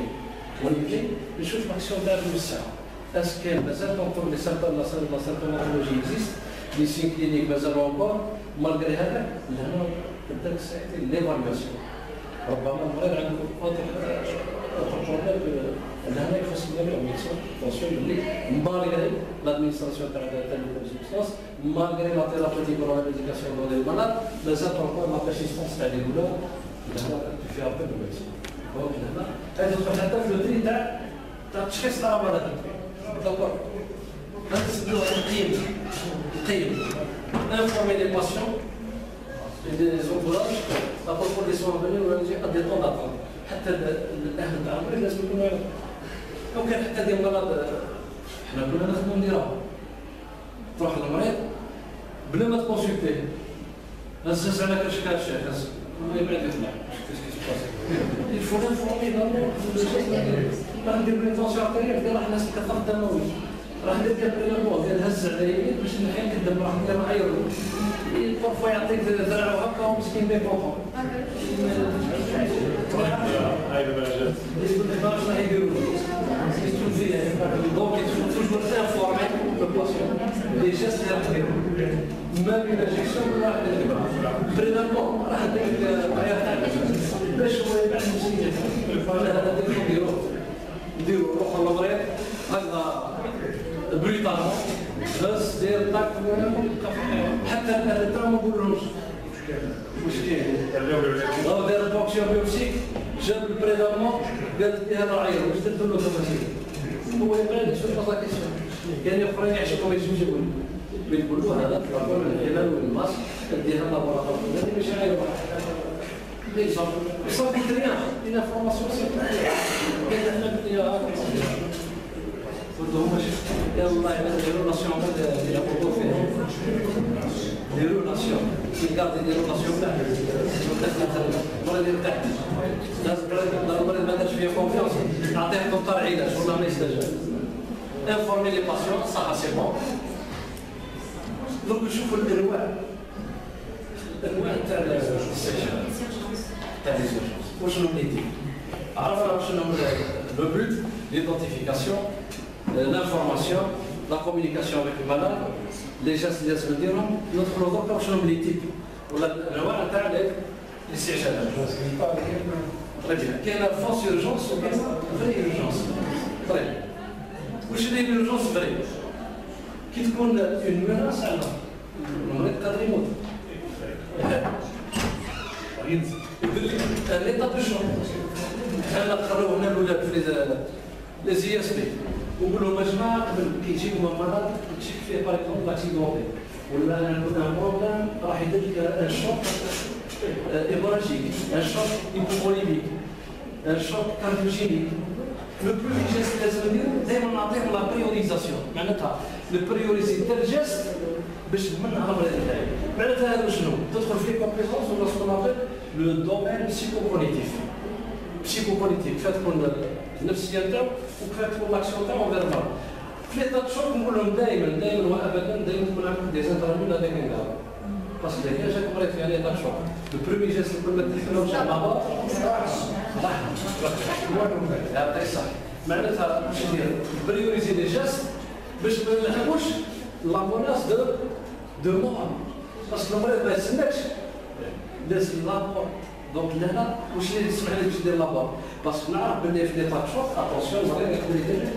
ونبقي نشوف لاكسيون تاع الساعه اسك كاين مازال كونترول لي سيرتوماتولوجي اكزيست لي سين كلينيك مازالوا انكور مالغري هذاك لهنا تبدا ساعتين ليفالياسيون ربما المريض عنده اوتر بروبليم لهنا يخص ديالو ميكسون اتونسيون اللي مالغري لادمينستراسيون تاع السبستانس مالغري لا ثيرابيوتيك ولا ميديكاسيون دو لي مالاد مازال انكور لا بيرسيستونس تاع لي دولور لهنا في ابل ميكسون دونك لهنا هذا تدخل حتى في التري تاع التشخيص تاع المرض دونك نقيم informer les patients et les entourages à propos des soins à venir ولا نجي قد يطول d'attente حتى الاهل تاع المريض لازم يكونوا يعرفوا لو كان حتى دي مرض حنا كنا نخدموا نديروها تروح للمريض بلا ما تكونسلتيه هز على كرشكات الشيخ هز ما يبعد يطلع il faut l'informer d'abord راح ندير بريفونسيون ارتيريال راح الناس الكثر الدموي راح ندير بريلمون ديال هز على اليمين باش نحيد الدم راح ندير معايرو بارفوا يعطيك ذراع هكا ومسكين بيه فوقهم ما يديروا دونك توجور انفورمي لو باسيون لي جيست اللي راح نديرو ما بين انجيكسيون ولا راح ندير بريلمون راح ندير معايير باش هو يبعد المسكين هذا نديرو روح للمريض هكذا بريطانيا بس دير طاق حتى الترا ما نقولهمش مشكل هو دار بوكسيون بيوبسيك جاب البريدامون قال لي هذا عير واش درت له تفاصيل هو يبان يشوف لا كيسيون كاين اخرين يعشقوا ما يجيو يقول له هذا الرقم الهلال والماسك ديها لابوراتوار هذه ماشي عير ليش صافي تريان الى فورماسيون سي كاين حنا بدينا يلا دي رولاسيون ديال الحضور فيها دي رولاسيون كيكاردي دي رولاسيون تاع المريض يرتاح لازم المريض ما دارش فيه كونفيونس نعطيه دكتور علاج ولا ما يستجاب انفورمي لي باسيون صح سي بون دونك نشوفوا الانواع تاع الاستشفاء تاع لي زورجونس وشنو بنيتي عرفنا شنو لو بوت ليدونتيفيكاسيون l'information, la communication avec le malade, les gestes اللي لازم نديرهم ندخلوا دركا شنو من لي تيب ولا الانواع تاع الاستعجالات. طيب كاينه فوس اورجونس وكاينه فري اورجونس. طيب واش اللي اورجونس فري؟ كي تكون اون ميناس على المريض قادر يموت. ليطا دو شون حنا نقراو هنا الاولاد في لي زي اس بي ونقول لهم اجماعه قبل كيجيكم مرض تشيك فيه باغ اكزومبل لاكسيدون ولا نكون ان بروبليم راح يدير لك ان شوك هيموراجيك ان شوك هيبوفوليميك ان شوك كارديوجينيك لو بلو جيست لازم نديرو دائما نعطيهم لا بريوريزاسيون معناتها نبريوريزي تال جيست باش نمنع المريض تاعي معناتها هذا شنو؟ تدخل في كومبيتونس ولا سكون ابل لو دومين بسيكوبوليتيف كيف تكون النفسيه نتاعو وكيف تكون لاكسيون نتاعو غير المرض. في ليطا شوك نقول لهم دائما وابدا دائما تكون عندك دي زانترفيو هذاك النهار باسكو اذا جاك مريض في ليطا شوك البرومي جيست اللي ما تدخلوش على بعض هذا صح معناتها واش ندير بريوريزي لي جيست باش ما نلحقوش لاموناس دو مور باسكو المريض ما يستناكش لازم لابور دونك لهنا واش اللي يسمح لي باش ندير لابور باسكو نعرف بلي في ليطا شوك اتونسيون المريض يقدر يدير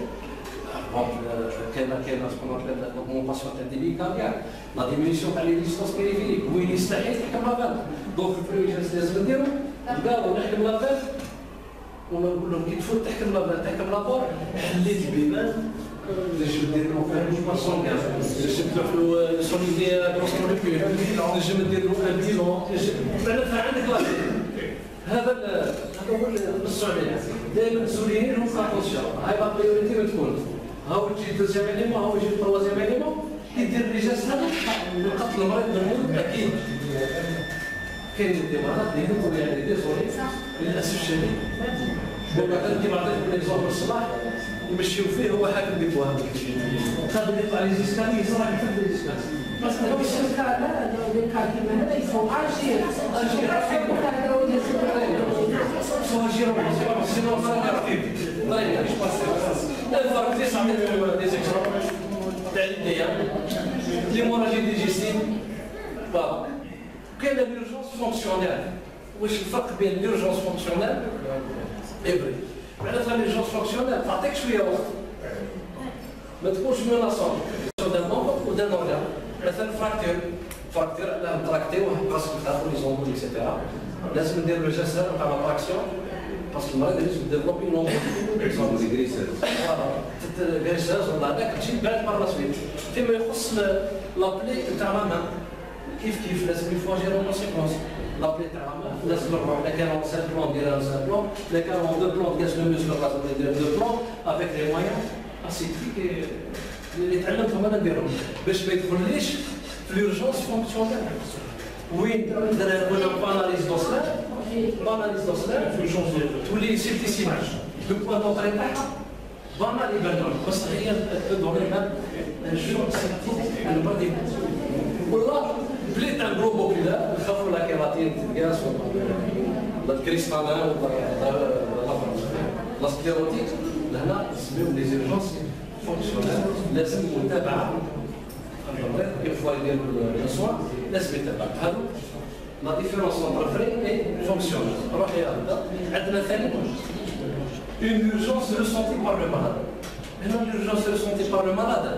كاينه سكون لاغمونطاسيون تاع الديبي كاردياك لا ديمينيسيون تاع لي ديستونس بيريفيريك وين يستحيل تحكم لافال دونك في البريوجيس لازم نديرو نقالو نحكم لافال ونقول لهم كي تفوت تحكم لافال تحكم لابور حليت البيبان نجم ندير له فيها 75 نجم نفتح له سوليدي كونستروليكول نجم ندير له ان بيلون معناتها عندك لا هذا هو السعوديه دائما السوريين هم اتونسيون هاي لا بريوريتي ما تكون هاو تجي دوزيام اليمون هاو يجي تروازيام اليمون كي دير لي جاست هذا قتل المريض بالموت اكيد كاين دي مرات اللي يقولوا يعني ديزولي للاسف الشديد وكان كيما عطيت ليكزومبل الصباح يمشيو فيه هو حاكم بيبوها قادر يطلع لي زيسكان يصرح يحب لي زيسكان مثلا لو الشركه لا لو كان كيما هذا يفهم اجير طيب ايش باسي الفرق 9 دي زيكسون تاع اليدين l'hémorragie digestive voilà كاين l'urgence fonctionnelle واش الفرق بين l'urgence fonctionnelle ابري معناتها l'urgence fonctionnelle تعطيك شويه وقت ما تكونش مناصر d'un membre ou d'un organe مثلا فراكتور لا نتراكتيوه خاصك تعرفوا لي زومبول اكسيتيرا لازم ندير له جلسه تاع لاتراكسيون باسكو المريض لازم ديفلوبي نومبر اكزومبل غريساج فوالا غريساج ولا هذاك تجي بعد مره سويت فيما يخص لابلي تاع لا مان كيف لازم يفواجيرو اون سيكونس لابلي تاع لا مان لازم نروح اذا كان اون سيل بلون ندير اون سيل بلون اذا كان اون دو بلون تقاس لو موسكل لازم ندير دو بلون افيك لي مويان سي تريك اللي تعلمتهم انا نديرهم باش ما يدخليش في لورجونس فونكسيونيل وين درنا باناليز دوسلار تولي سيبتيسيماج لو بوان دوطري تاعها بانال يبان لهم بس هي دوري مام شو سيبتيك المرض والله بلي تاع جروب اوكيلا نخافوا لا كيراتين تنقاس ولا الكريستالان ولا لا سكليروتيك لهنا نسميهم لي زيرجونس فونكسيونيل لازم متابعه المريض يفوا يدير الاسواق لازم يتابع هذو لا ديفيرونس انتر فري اي فونكسيونيل روحي هذا عندنا ثاني اون urgence ressentie par le malade هنا l'urgence ressentie par le malade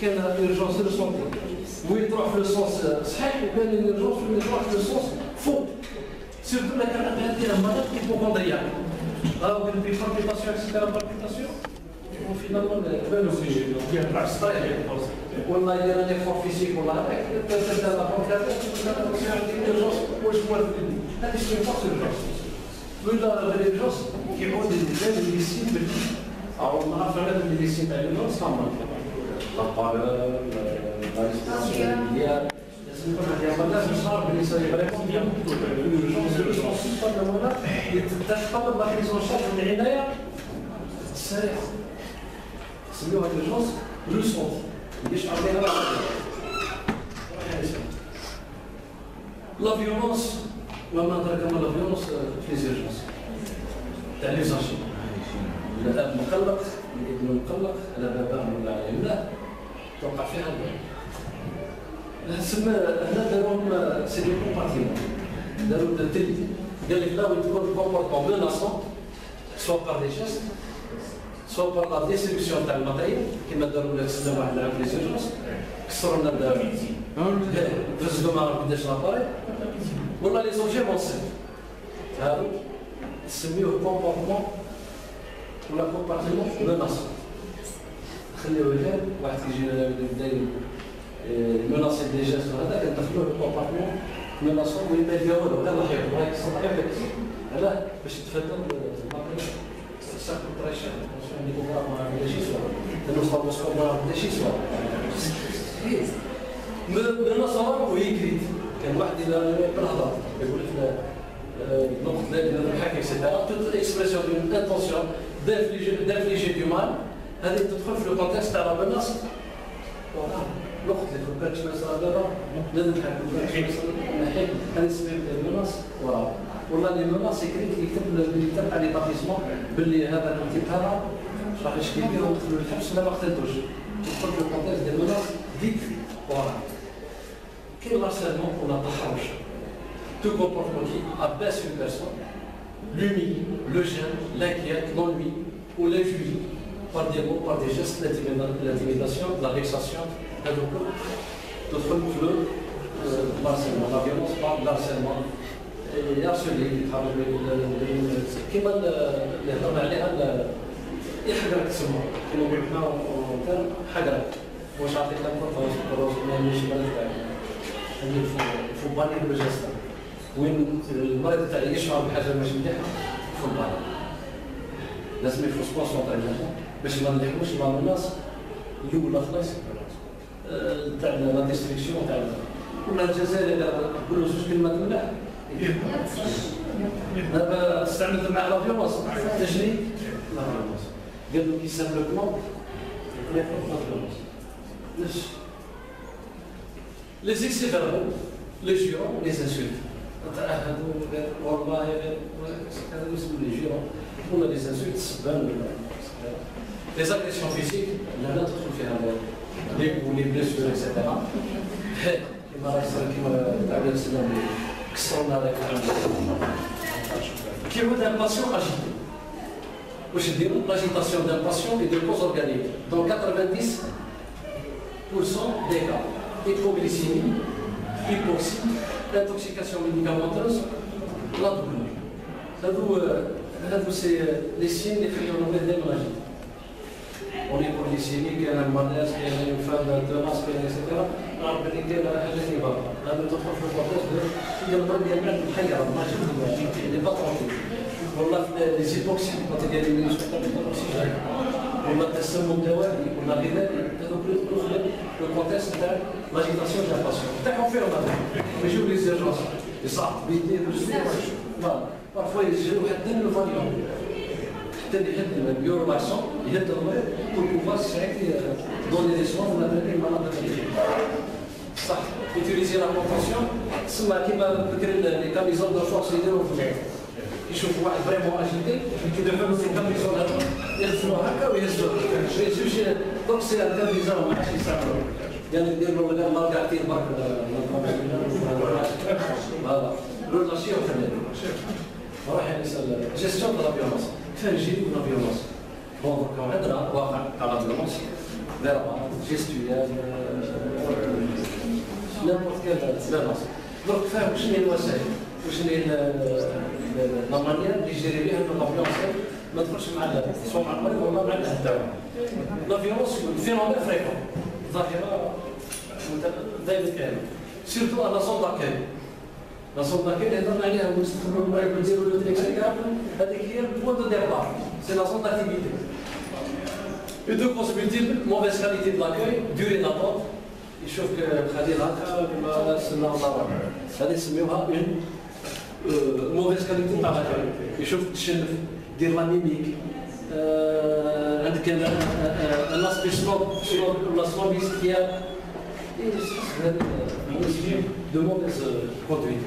كاين urgence ressentie وين تروح في السونس صحيح وكاين l'urgence وين تروح في السونس فوق سيرتو لا كان هذه المرض كيبوكوندرياك راهو كاين في بالبيتاسيون اكسيتيرا بالبيتاسيون وفينالمون والله يدير ان ايفور فيزيك ولا هذاك تبدا لا بونكاتور واش موالف هذه شي فورس urgence ولا l'urgence كيعود للميديسين باللي او نعرف على الميديسين تاع l'urgence كامل لا بارول لا لازم يكون عندها لازم نعرف باللي صاير فريمون ديال l'urgence ولا يتطلب لا بريزون شارج من العنايه السريعه سميوها l'urgence ressentie مش عارفين لا فيولونس وما أدراك ما لا فيولونس في ليزيرجونس تاع لي زاجي الاب مقلق الابن مقلق على باباه ولا على يمناه توقع فيها سما هنا داروهم سي دي كومبارتيمون داروا التلي قال لك لا وين تكون كومبورتمون ميناسون سوا بار دي جيست سوا بار لا ديستريبسيون تاع الماتيريال كيما داروا لك سنه واحد العام في ليزيرجونس كسروا لنا الدار فزقوا ما بداش لاباري ولا لي زوجيمونسيل هادو نسميوه كومبورتمون ولا كومبارتيمون مناص خليوه غير واحد كيجي بدا مناصي دي جيست هذا كندخلوه كومبارتمون مناصون ويما يديروا له غير الحيط الله يكسر الحيط علاه باش يتفادوا ساق الطريشه عندي كومبارت ما بدا شي سوا لانه صابوسكوب ما بدا شي سوا مناصور ويكريت كان واحد بالهضره يقول لك نقطه لا نحكي اكسيتيرا توت اكسبرسيون دون انتونسيون دافليجي دو مال هذه تدخل في لو كونتكست تاع لا بناس فوالا نقطه اللي في بالك ما صار دابا لازم نحكي نحكي هذه اسمها المناص فوالا والله لي مناص يكتب على ليطابيسمون باللي هذا التيب هذا راح يشكي به ويدخل للحبس لا ما قتلتوش تدخل في الكونتكست ديال المناص ديك فوالا كاين l'harcèlement ولا التحرش tout comportement qui abaisse une personne, l'humilie, le gêne, l'inquiète, l'ennui ou l'injurie par des mots, par des gestes, l'intimidation, la vexation, d'autres le harcèlement, la violence par l'harcèlement et harceler, كما اللي هضرنا عليها يحقرك تسمى كما قلنا حقرك واش عطيك الروز ماشي بالك il faut bannir le geste وين المريض تاعي يشعر بحاجه ماشي مليحه في البال لازم يفوز كونسونطري باش ما نلحقوش مع الناس اللي ولا خلاص تاع لا ديستريكسيون تاع ولا الجزائر نقول له زوج كلمات ملاح دابا استعملت مع لا فيولونس تجري لا فيولونس قال له كي سام لو بلون لا فيولونس ليش les excès verbaux, les jurons, les insultes. والله هذا اسمه لي جيرون. On a des insultes, les agressions physiques, لا تدخل فيها les blessures etc. كما تعبير السلام كسرنا هذاك qui veut d'un patient agité. Où je dis l'agitation d'un patient est de cause organique. Dans 90% des cas, hypoglycémie, hypoxie, intoxication médicamenteuse, la douleur. C'est les signes des phénomènes d'hémorragie. On est polyglycémique, il y a un malaise, il y a une femme tenace, etc. Alors, il y a une va. Là, nous avons fait il y a un problème de il n'est pas tranquille. On a les hypoxies, quand il y a des médicaments d'oxygène. On a testé le monde de web, on a révélé le contexte de l'agitation d'un patient. Dès qu'on fait, on a fait. Mais j'ai oublié les urgences. Et ça, voilà. Parfois, il y a le valiant. Le bio-relaxant, il est pour pouvoir donner des soins pour la malade de ça, utiliser la contention, c'est ma qui m'a créé les camisoles de force idéologique. Il faut vraiment agiter, qui deviennent ces camisoles là, ils font un cas ou ils se donc c'est interdisant, il y a des développements malgatés, voilà, relation gestion de la violence. Faire gérer la violence. Bon, quand on aidera à la violence, verbale, gestuelle, n'importe quelle violence. Donc, faire la manière de gérer la violence, la violence, c'est un phénomène fréquent. Surtout à la zone d'accueil. La zone d'accueil, c'est le point de départ, c'est la zone d'activité. Et deux causes multiples, mauvaise qualité de l'accueil, durée d'attente. Il chauffe que une mauvaise qualité de l'accueil. Il chauffe dire la mimique. Un aspect la snobisme qui a de mauvaise conduite.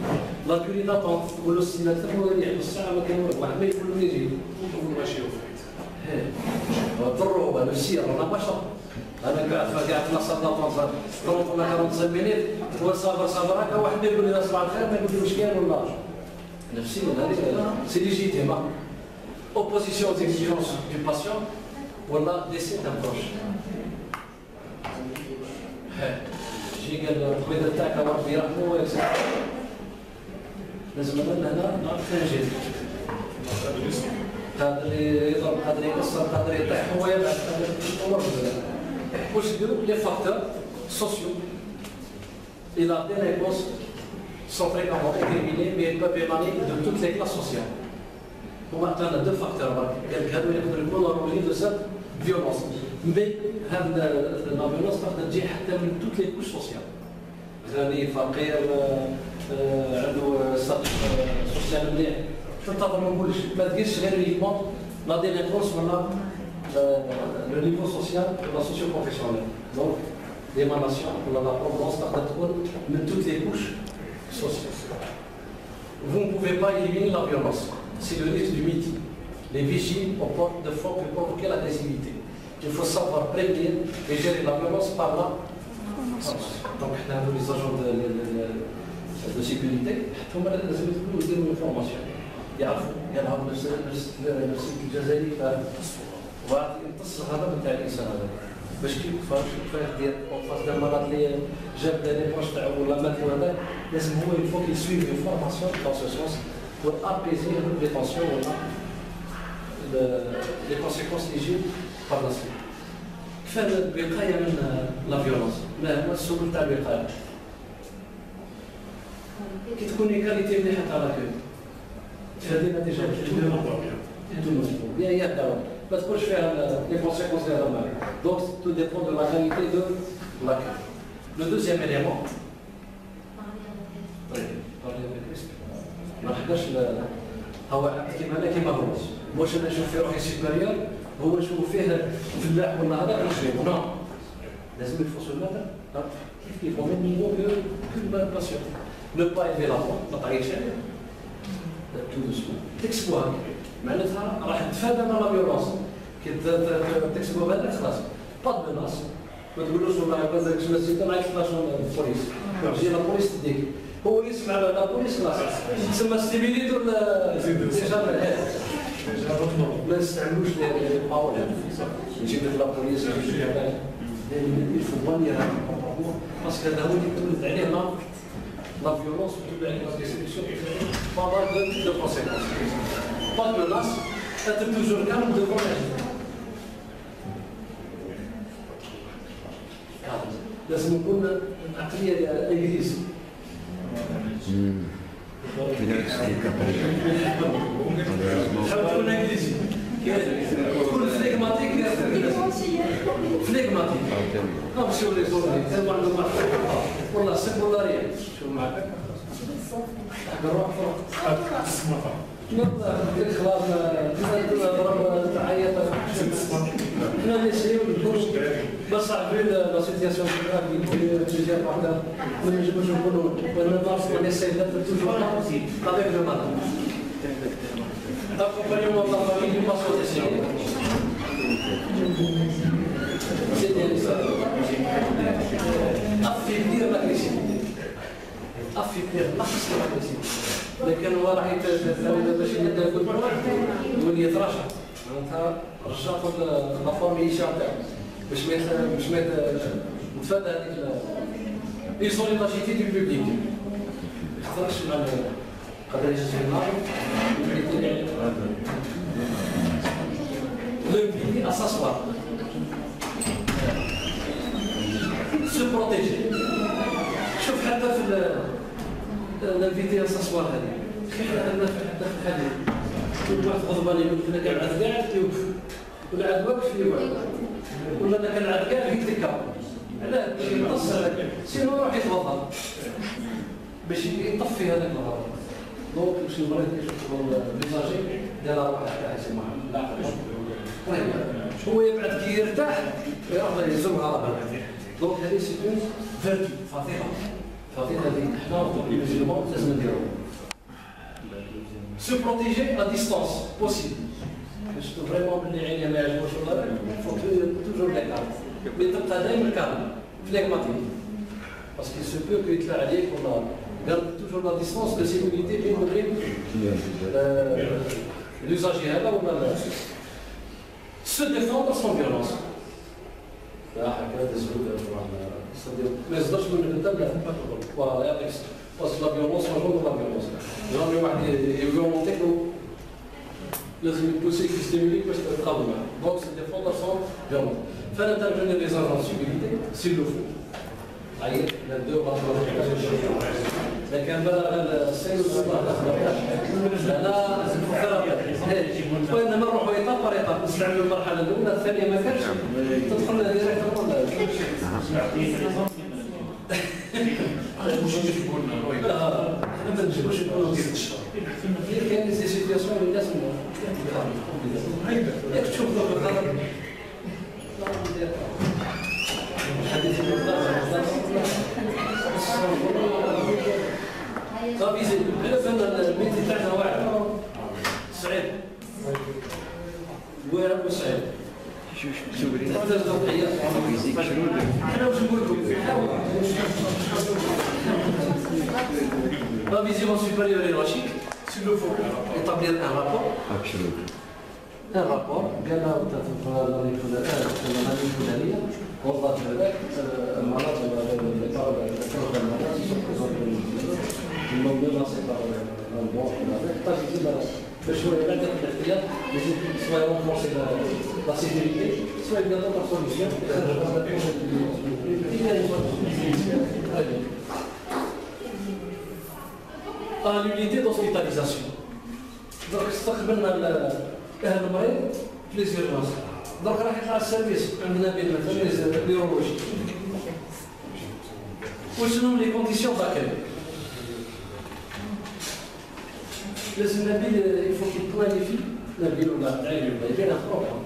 La durée d'attente, ou l'oscillateur, mais il faut le léger. Le cire, on n'a pas chance. أنا قاعد في نص النطاق كنت أنا 45 minutes وصابر هكا واحد يقول لي صباح الخير ما يقول ليش كاين ولا نفسيا هذيك سي ليجيتيم opposition aux exigences du patient ولا décès d'un proche. جي قال القبيله تاعك ربي يرحمه لازم هنا فين جيت قادر يضرب قادر يكسر قادر يطيح هو يبعث الامور. Pour les facteurs sociaux et la délinquance sont fréquemment incriminés, mais ils peuvent émaner de toutes les classes sociales. On a deux facteurs. Il y a l'origine de cette violence. Mais la violence va de toutes les couches sociales. غني فقير عنده ستاتيك سوسيال مليح. تنتظر ما نقولش ما تقيسش غير uniquement la délinquance ولا le niveau social de la socio-professionnelle. Donc, l'émanation, la provenance de toutes les couches sociales. Vous ne pouvez pas éliminer la violence. C'est le risque du mythe. Les vigiles aux portes de fond peuvent provoquer l'agressivité. Il faut savoir prévenir et gérer la violence par là. Donc, les agents de sécurité, ils ont une formation. يعرفوا نفس الجزائري ويمتص الغضب نتاع الانسان هذا باش كيفاش دير فاس ديال المرات اللي جاب لي بروش تاعو ولا مات ولا لازم هو il faut qu'il suive une formation dans ce sens pour apaiser les tensions ولا les conséquences légitimes par la suite. كيفاش الوقايه من لا فيولونس؟ ما هو السبل تاع الوقايه؟ كي تكون كاليتي مليحه تاع لاكوي هذه déjà il y a parce que je fais les conséquences de la maladie. Donc tout dépend de la qualité de l'accueil. Le deuxième élément, ما نحكاش هو كيما هو واش انا نشوف فيه روحي سيبيريور هو نشوف فيه فلاح ولا هذا نشوف نو لازم يفوسوا المثل كيف au même niveau que le patient. Ne pas élever la voix ما تعيطش عليه tout doucement. تكسبوها معناتها راح تتفادى من لا فيولونس كي تكسبوا بهذا خلاص با دو مناس ما تقولوش والله هذاك شنو السيطره ما يطلعش البوليس يجي لا بوليس تديك هو يسمع لا بوليس خلاص تسمى ستيبيليتور ديجا ما نستعملوش لي باور نجيب لك لا بوليس الفوان يراه باسكو هذا هو اللي تولد عليه لا فيولونس وتولد عليه لا ديستركسيون بابا دو كونسيكونس با دو مناس être toujours calme devant la vie. لازم نكون عقلية الإنجليزي. حاول تكون إنجليزي. تكون فليغماتيك. فليغماتيك. نمشيو لي زورني. تبع عندهم والله سب ولا ريال. شو معك؟ نروح فوق. والله خلاص ضرب تعيط حنا نسيو بس عارفين لا سيتياسيون في الجزائر وحده ما نجموش نقولوا وانا نعرف ان السيدات توجور افيك لو ماتان accompagnement de la famille du patient décédé. C'est bien ça. Affaiblir l'agressivité. Affaiblir l'agressivité. لكن هو راح يتفاعل باش يبدا يقول يولي يترشح معناتها رشاق لا فامي تاعو باش ما يتفادى هذيك ليسوليتاسيتي دو بوبليك ما يختارش مع قدر يجي النار l'impliquer à s'asseoir se protéger شوف حتى في l'inviter à s'asseoir هذه حتى في الحديث كل واحد غضبان يقول لك انا قاعد يوقف ولا عاد واقف يوقف ولا انا كان عاد قاعد يتكا علاه باش ينقص هذاك سينو يروح يتوضا باش يطفي هذاك الغضب دونك باش المريض يشوف الفيزاجي ديال روحه تاع سي محمد لا هو يبعد كي يرتاح يروح يزوم غضب دونك هذه سي اون فيرتو فاتيره فاتيره هذه حنا المسلمون لازم نديروها se protéger à distance possible. Je trouve vraiment que les gens il faut toujours les calmes. Mais tu as même le calme, flegmatique. Parce qu'il se peut que tu garde toujours la distance de sécurité bien compris l'usager là ou là. Se défendre sans violence. Là, mais je dois me le table. Voilà, parce que la violence, on joue dans la violence. Jamais واحد يقولونتك لازم يبوسيك يستيموليك باش تتقابل معاه. Donc se défendre sans violence. Faire intervenir les agents de sécurité s'il le faut. عيط للدو لكن بلا السيد انا وانما نروحوا ايطاب ايطاب نستعملوا المرحله الاولى الثانيه ما كانش تدخل ديريكتومون ما نجيبوش نقولوا ديال الشهر كاين دي سيتياسيون اللي الناس ياك تشوف ذوك الغضب صافي زيد على بالنا الميتي تاعنا واحد صعيب وصعيب La vision supérieure hiérarchique, s'il le faut, établir un rapport. Un rapport, قال له النادي الفلانية وضعت هذاك المناطق باش هو يبعد الاحتياط لازم سواء يرونفورسي لا سيكوريتي سواء يبدا دوطر سوليسيون l'unité d'hospitalisation. Donc استقبلنا اهل المريض في لي زيرجونس دونك راح يطلع السيرفيس عندنا بين مثلا نيورولوجي وشنو لي كونديسيون داكاي لازم نبيل يفو كيبلانيفي نبيل ولا تعالي ولا يجينا بروغرام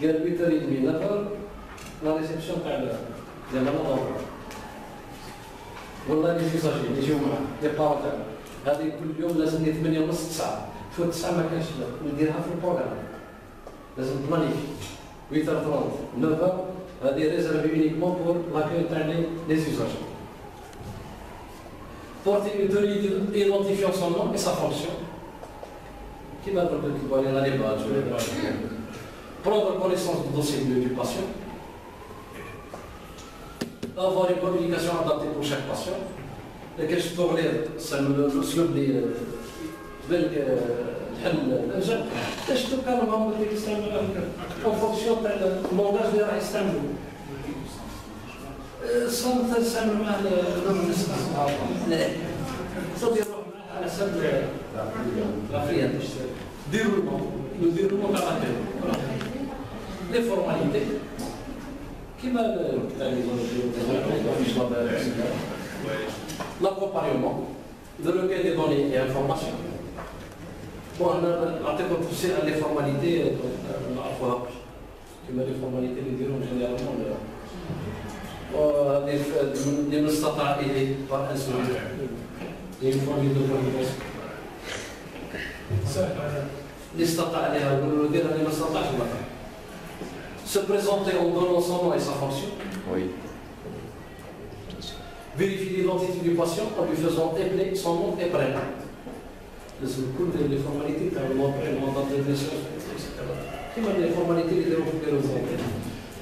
قال 8:30 نفر لا ريسبسيون تاع ديال النظام والله اللي فيزاجي اللي يجيو معاه لي بارو تاعو هذه كل يوم لازمني 8:30 9 فوق 9 ما كانش نديرها في البروغرام لازم بلانيفي 8h30, 9h, هذه réservée uniquement pour l'accueil des usagers. Porter une identifiant son nom et sa fonction. Qui va aller dans les badges, prendre connaissance du dossier du patient, avoir une communication adaptée pour chaque patient. لكن التغليظ الاسلوب اللي بان لك الحل الانجح شفتو كانوا هما اللي كيستعملوا اون فونكسيون تاع اللونغاج اللي راح يستعملوا صنت تستعمل مع الناس لا صوت يروح على حسب العفريات ديرولمون تاع لاكاي لي فورماليتي كيما l'accompagnement de recueil des données et informations. Bon, on a touché à les formalités, les formalités les diront généralement des mustata aidés par un seul. Il y a une formule de communication. Les stata les mustata, se présenter en donnant son nom et sa fonction. Oui. Vérifier l'identité du patient en lui faisant épeler son nom et prénom. Les formalités, le nom, prénom, date de naissance, etc. Les formalités, les dérogations.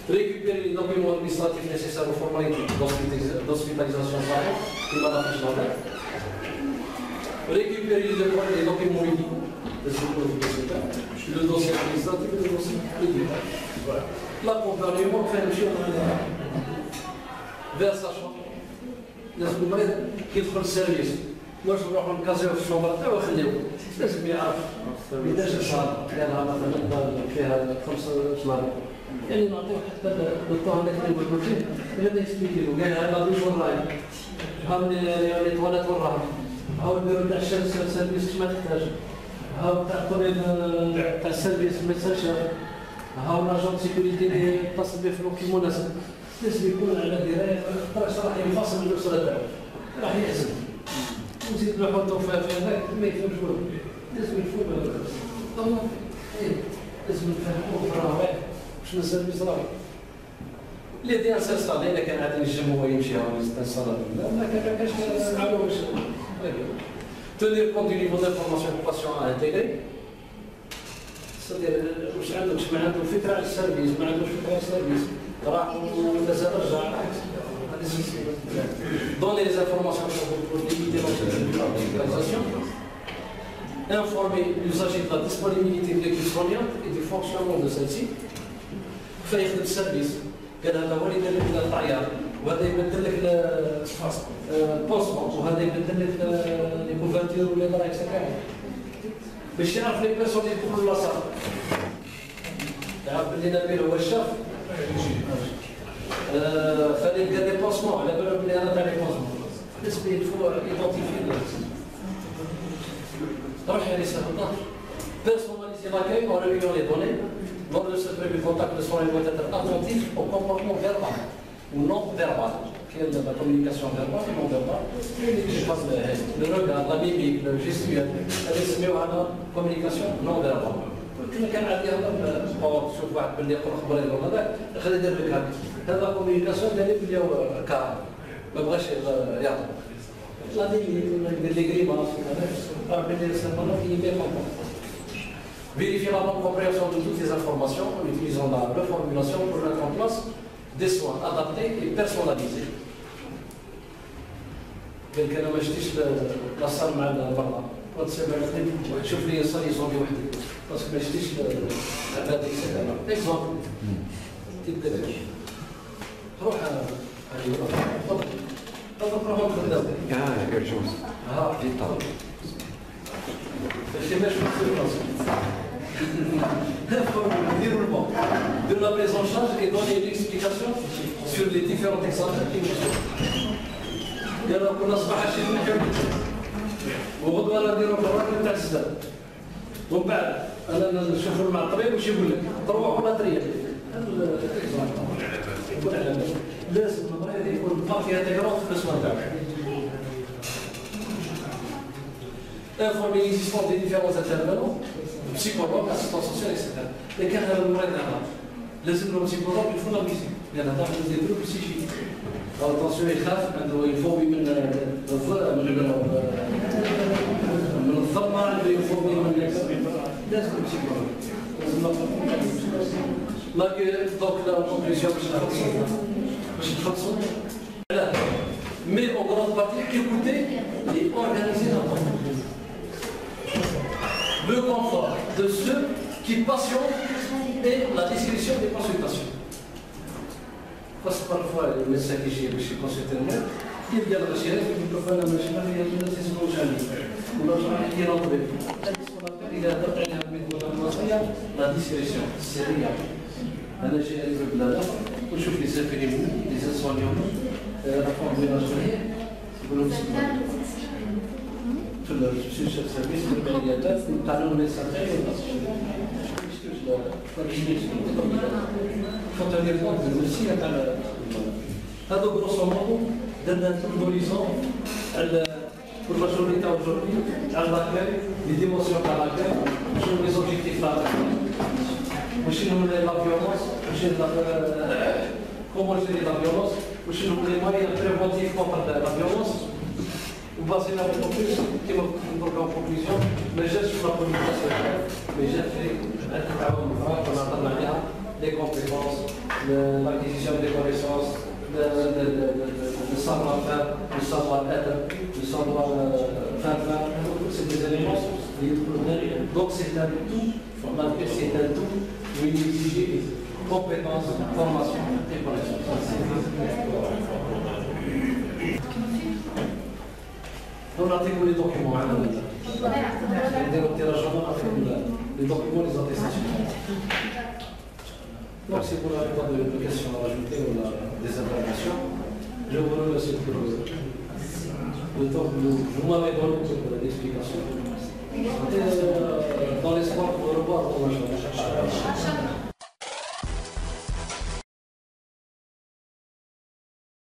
Récupérer les documents administratifs nécessaires aux formalités d'hospitalisation qui va l'afficher en vert. Récupérer les documents médicaux, le dossier administratif et le dossier médical. L'accompagnement fait le chien vers sa chambre. لازم المريض كيدخل السيرفيس واش نروحوا نكازيو في الشومبر تاعو ويخليوه لازم يعرف إذا جا شهر قالها مثلا فيها 5 شهور يعني نعطيو حتى الدكتور هذاك اللي يقول فيه هذا يسبيكي له قال هذا دوش وراي هاو لي تواليت وراهم هاو البيرو تاع الشمس السيرفيس ما تحتاج هاو تاع الطبيب تاع السيرفيس ما يسالش هاو لاجون سيكوريتي اللي يتصل به في الوقت المناسب لازم يكون على درايه راح ينفصل من الاسره تاعو راح يحزن ونزيد نحطو في هذاك ما يفهمش والو لازم يفهم لازم نفهموه في الراوي باش نسالفيس راهي اللي ديال سالسال الا كان عاد ينجم هو يمشي هاو يستنصر ما كانش نعاونو باش tenir compte du niveau d'information du patient à intégrer c'est-à-dire واش عندك ما عنده فكره على السيرفيس ما عندوش فكره على السيرفيس donner les informations pour limiter l'organisation, informer l'usager de la disponibilité de l'équipe soignante et du fonctionnement de celle-ci, faire le service, قال هذا هو اللي يدير لك الطعيار وهذا يبدل لك البونسمون وهذا يبدل لك لي كوفرتير ولا دراك سكاين باش يعرف لي بيرسون اللي يدخلوا لاصال يعرف بلي نبيل هو الشاف fallait qu'il y ait des pansements, elle avait appelé un appel des pansements. Il faut identifier le personnaliser l'accueil en recueillant les données. Lors de ce premier contact, le soin doit être attentif au comportement verbal ou non verbal. Quelle est la communication verbale et non verbale? Le regard, la mimique, le gestuel, la communication non verbale. كان عندي هذا شوف واحد باللي يقرا خبر يقول هذاك خلي يدير لك هذا كوميونيكاسيون ديالي بلي هو كار ما بغاش يعطي لا يدير لي غريماس هذاك باللي سمعنا في بي كومبون vérifier la bonne compréhension de toutes les informations en utilisant la reformulation pour mettre en place des soins adaptés et personnalisés. قال انا ما شفتش لا صار مع برا وتسمع شوف لي صار يصوبي وحدي باسكو ما شفتيش العباد اكزومبل تبدا روح تفضل روح خدام يرجوز دي طلب باش ما نشوفش dire le mot de la prise en charge et donner une explication sur les différents examens qui nous sont. قالوا كنا صباح شي نحب وغدوه انا نديرو في الراجل تاع السداد ومن بعد انا نشوفوا مع الطبيب واش يقول لك تروح ولا تريح لازم المريض يكون بارتي انتيغرونت في السوان تاعو informer l'existence des différents intervenants psychologues, assistants sociaux, etc. Mais كان هذا المريض هذا لازم لهم سيكولوج يكون رئيسي لان هذا حاجه زي دروب بسيشي التونسيون يخاف عنده يفوبي من الظلمه عنده يفوبي من لازم سيكولوج لكن دونك لا كونكلوزيون باش نخلصوا لا مي اون غراند بارتي écouter et organiser l'entreprise. Le confort de ceux qui passionnent et la discrétion des consultations. Parce que parfois, le médecin qui chez consultant, il y a le chien qui peut faire la machine, il y a une décision au chien. Ou l'autre, il y a l'autre. Il y a la discrétion, c'est rien. J'ai arrivé là, je fais les infirmiers, les soignants, la forme de la journée, في السوشيال سيرفيس والماليات قانون الميساجير فونتانييرمون المسيه تاع هذا غروسو مودو درنا تمبوليزون على pour la journée d'aujourd'hui على لاكاي لي ديمونسيون تاع لاكاي شنو لي زوبجيكتيف تاع لاكاي وشنو لا فيولونس وشنو كومون جيري لا فيولونس وشنو لي مويان بريفونتيف كونتر لا فيولونس وباسينا بالكونكلوز كيما نقولوا en conclusion ما جاتش في لا كوميونيكاسيون مي جات في التعاون المفرط اللي هضرنا عليها لي كومبيتونس لاكيزيسيون دي كونيسونس le savoir-faire, le savoir-être, le savoir-faire, c'est des éléments. Donc c'est un tout, c'est un tout, où il exige compétences, formation et connaissances. On a découvert les documents, les documents, les attestations. Donc c'est pour la plupart de questions à rajouter ou des interventions. Je vous remercie pour le temps que vous m'avez donné pour l'explication. Dans l'espoir de revoir pour la